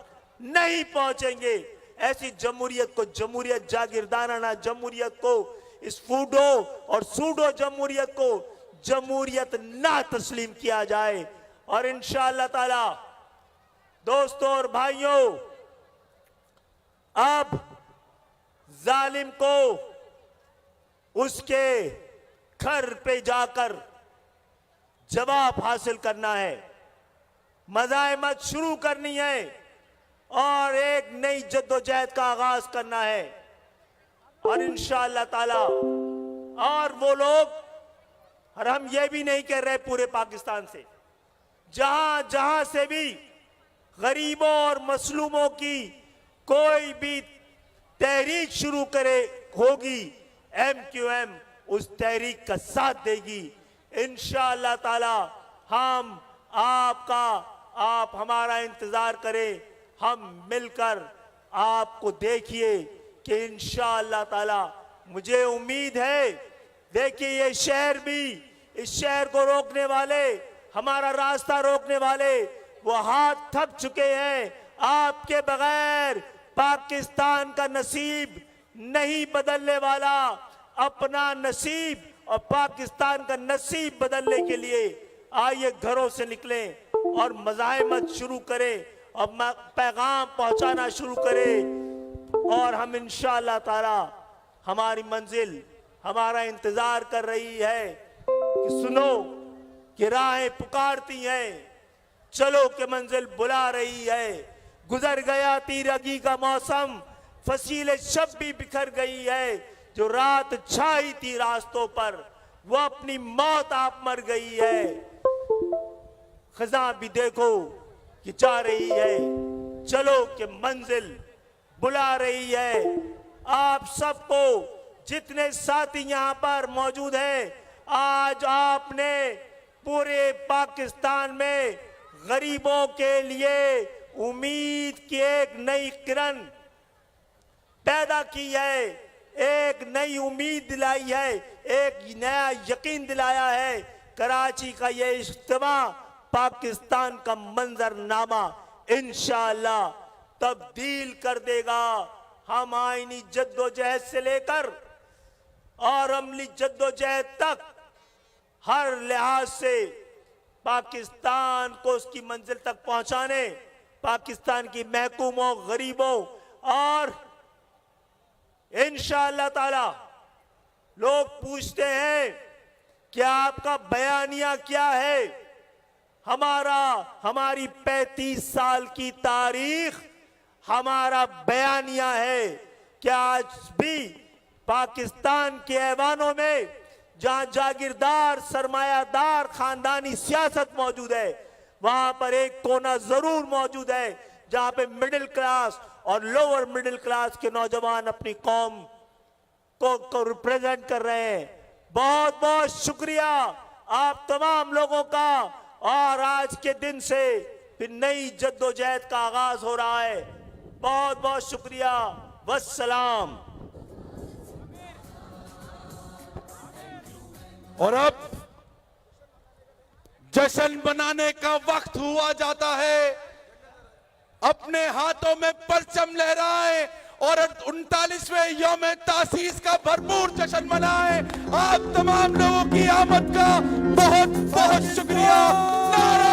नहीं पहुंचेंगे, ऐसी जमहूरियत को जमहूरियत जागीरदाराना जमहूरियत को, इस फूडो और सूडो जमहूरियत को जमहूरियत ना तस्लीम किया जाए। और इंशाअल्लाह ताला दोस्तों और भाइयों, अब जालिम को उसके घर पे जाकर जवाब हासिल करना है, मज़ाहमत शुरू करनी है और एक नई जद्दोजहद का आगाज करना है। और इंशाअल्लाह ताला, और वो लोग, और हम ये भी नहीं कह रहे पूरे पाकिस्तान से, जहां जहां से भी गरीबों और मसलूमों की कोई भी तहरीक शुरू करे होगी, MQM उस तहरीक का साथ देगी। इंशाअल्लाह ताला हम आप हमारा इंतजार करें, हम मिलकर आपको देखिए कि इंशाअल्लाह ताला मुझे उम्मीद है। देखिए ये शहर भी, इस शहर को रोकने वाले, हमारा रास्ता रोकने वाले, वो हाथ थक चुके हैं। आपके बगैर पाकिस्तान का नसीब नहीं बदलने वाला। अपना नसीब और पाकिस्तान का नसीब बदलने के लिए आइए घरों से निकलें और मज़ाहमत शुरू करें और पैगाम पहुंचाना शुरू करें। और हम इंशाअल्लाह ताला, हमारी मंजिल हमारा इंतजार कर रही है कि सुनो कि राहें पुकारती हैं, चलो कि मंजिल बुला रही है। गुजर गया तीरगी का मौसम, फसीले शब भी बिखर गई है। जो रात छाई थी रास्तों पर, वो अपनी मौत आप मर गई है। खजा भी देखो कि जा रही है, चलो कि मंजिल बुला रही है। आप सबको, जितने साथी यहाँ पर मौजूद हैं, आज आपने पूरे पाकिस्तान में गरीबों के लिए उम्मीद की एक नई किरण पैदा की है, एक नई उम्मीद दिलाई है, एक नया यकीन दिलाया है। कराची का ये इज्तिमा पाकिस्तान का मंजरनामा इंशाअल्लाह तब्दील कर देगा। हम आईनी जद्दोजहद से लेकर और अमली जद्दोजहद तक हर लिहाज से पाकिस्तान को उसकी मंजिल तक पहुंचाने, पाकिस्तान की महकूमों, गरीबों और इंशाअल्लाह ताला लोग पूछते हैं कि आपका बयानिया क्या है। हमारी 35 साल की तारीख हमारा बयानिया है कि आज भी पाकिस्तान के ऐवानों में जहां जागीरदार, सरमायादार, खानदानी सियासत मौजूद है, वहां पर एक कोना जरूर मौजूद है जहां पे मिडिल क्लास और लोअर मिडिल क्लास के नौजवान अपनी कौम को रिप्रेजेंट कर रहे हैं। बहुत बहुत शुक्रिया आप तमाम लोगों का। और आज के दिन से फिर नई जद्दोजहद का आगाज हो रहा है। बहुत बहुत शुक्रिया। वस्सलाम। और अब जश्न मनाने का वक्त हुआ जाता है। अपने हाथों में परचम लहराएं और 39वें यौम तासीस का भरपूर जश्न मनाएं। आप तमाम लोगों की आमद का बहुत बहुत शुक्रिया। नारे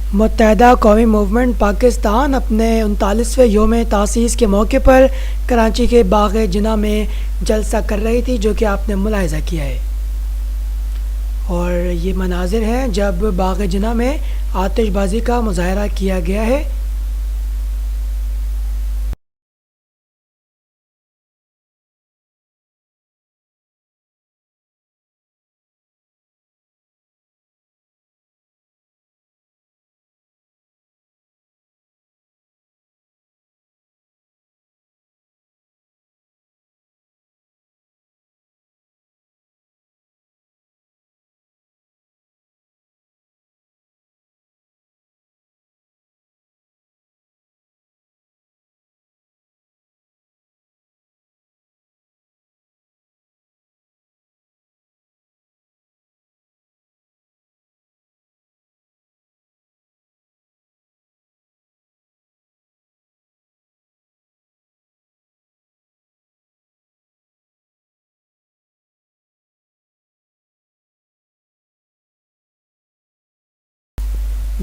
मुत्तहदा कौमी मूवमेंट पाकिस्तान अपने 39वें योम तासीस के मौके पर कराची के बाग जिना में जलसा कर रही थी, जो कि आपने मुलाहिज़ा किया है। और ये मनाजिर हैं जब बाग जिना में आतिशबाजी का मुजाहरा किया गया है।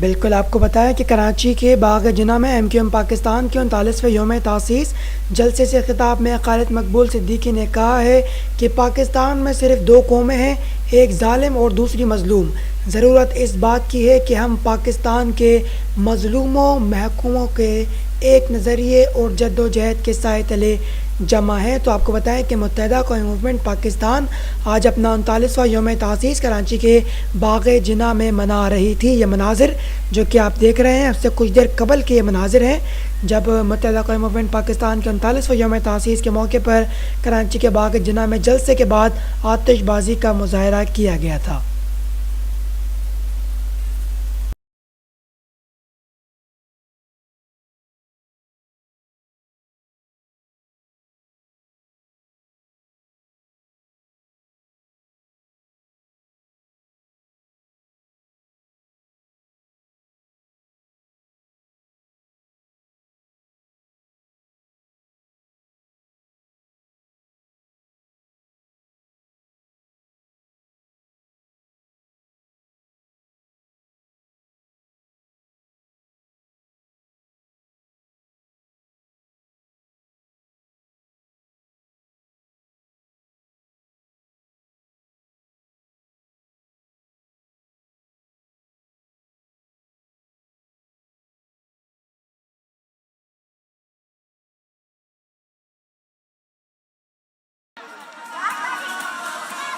बिल्कुल आपको बताया कि कराची के बाग जिना में MQM पाकिस्तान के 39वें योम तासीस जलसे से खिताब में खालिद मकबूल सिद्दीकी ने कहा है कि पाकिस्तान में सिर्फ दो कौमें हैं, एक जालिम और दूसरी मजलूम। ज़रूरत इस बात की है कि हम पाकिस्तान के मजलूमों महकूमों के एक नज़रिए और जद्दोजहद के साए तले जमा है। तो आपको बताएं कि मुत्तहदा कौमी मूवमेंट पाकिस्तान आज अपना 39वां योम तासीस कराची के बाग जिना में मना रही थी। ये मनाजिर जो कि आप देख रहे हैं, उससे कुछ देर कबल के ये मनाजिर हैं जब मुत्तहदा कौमी मूवमेंट पाकिस्तान के 39वें योम तासीस के मौके पर कराची के बाग जिना में जलसे के बाद आतिशबाजी का मुजाहरा किया गया था।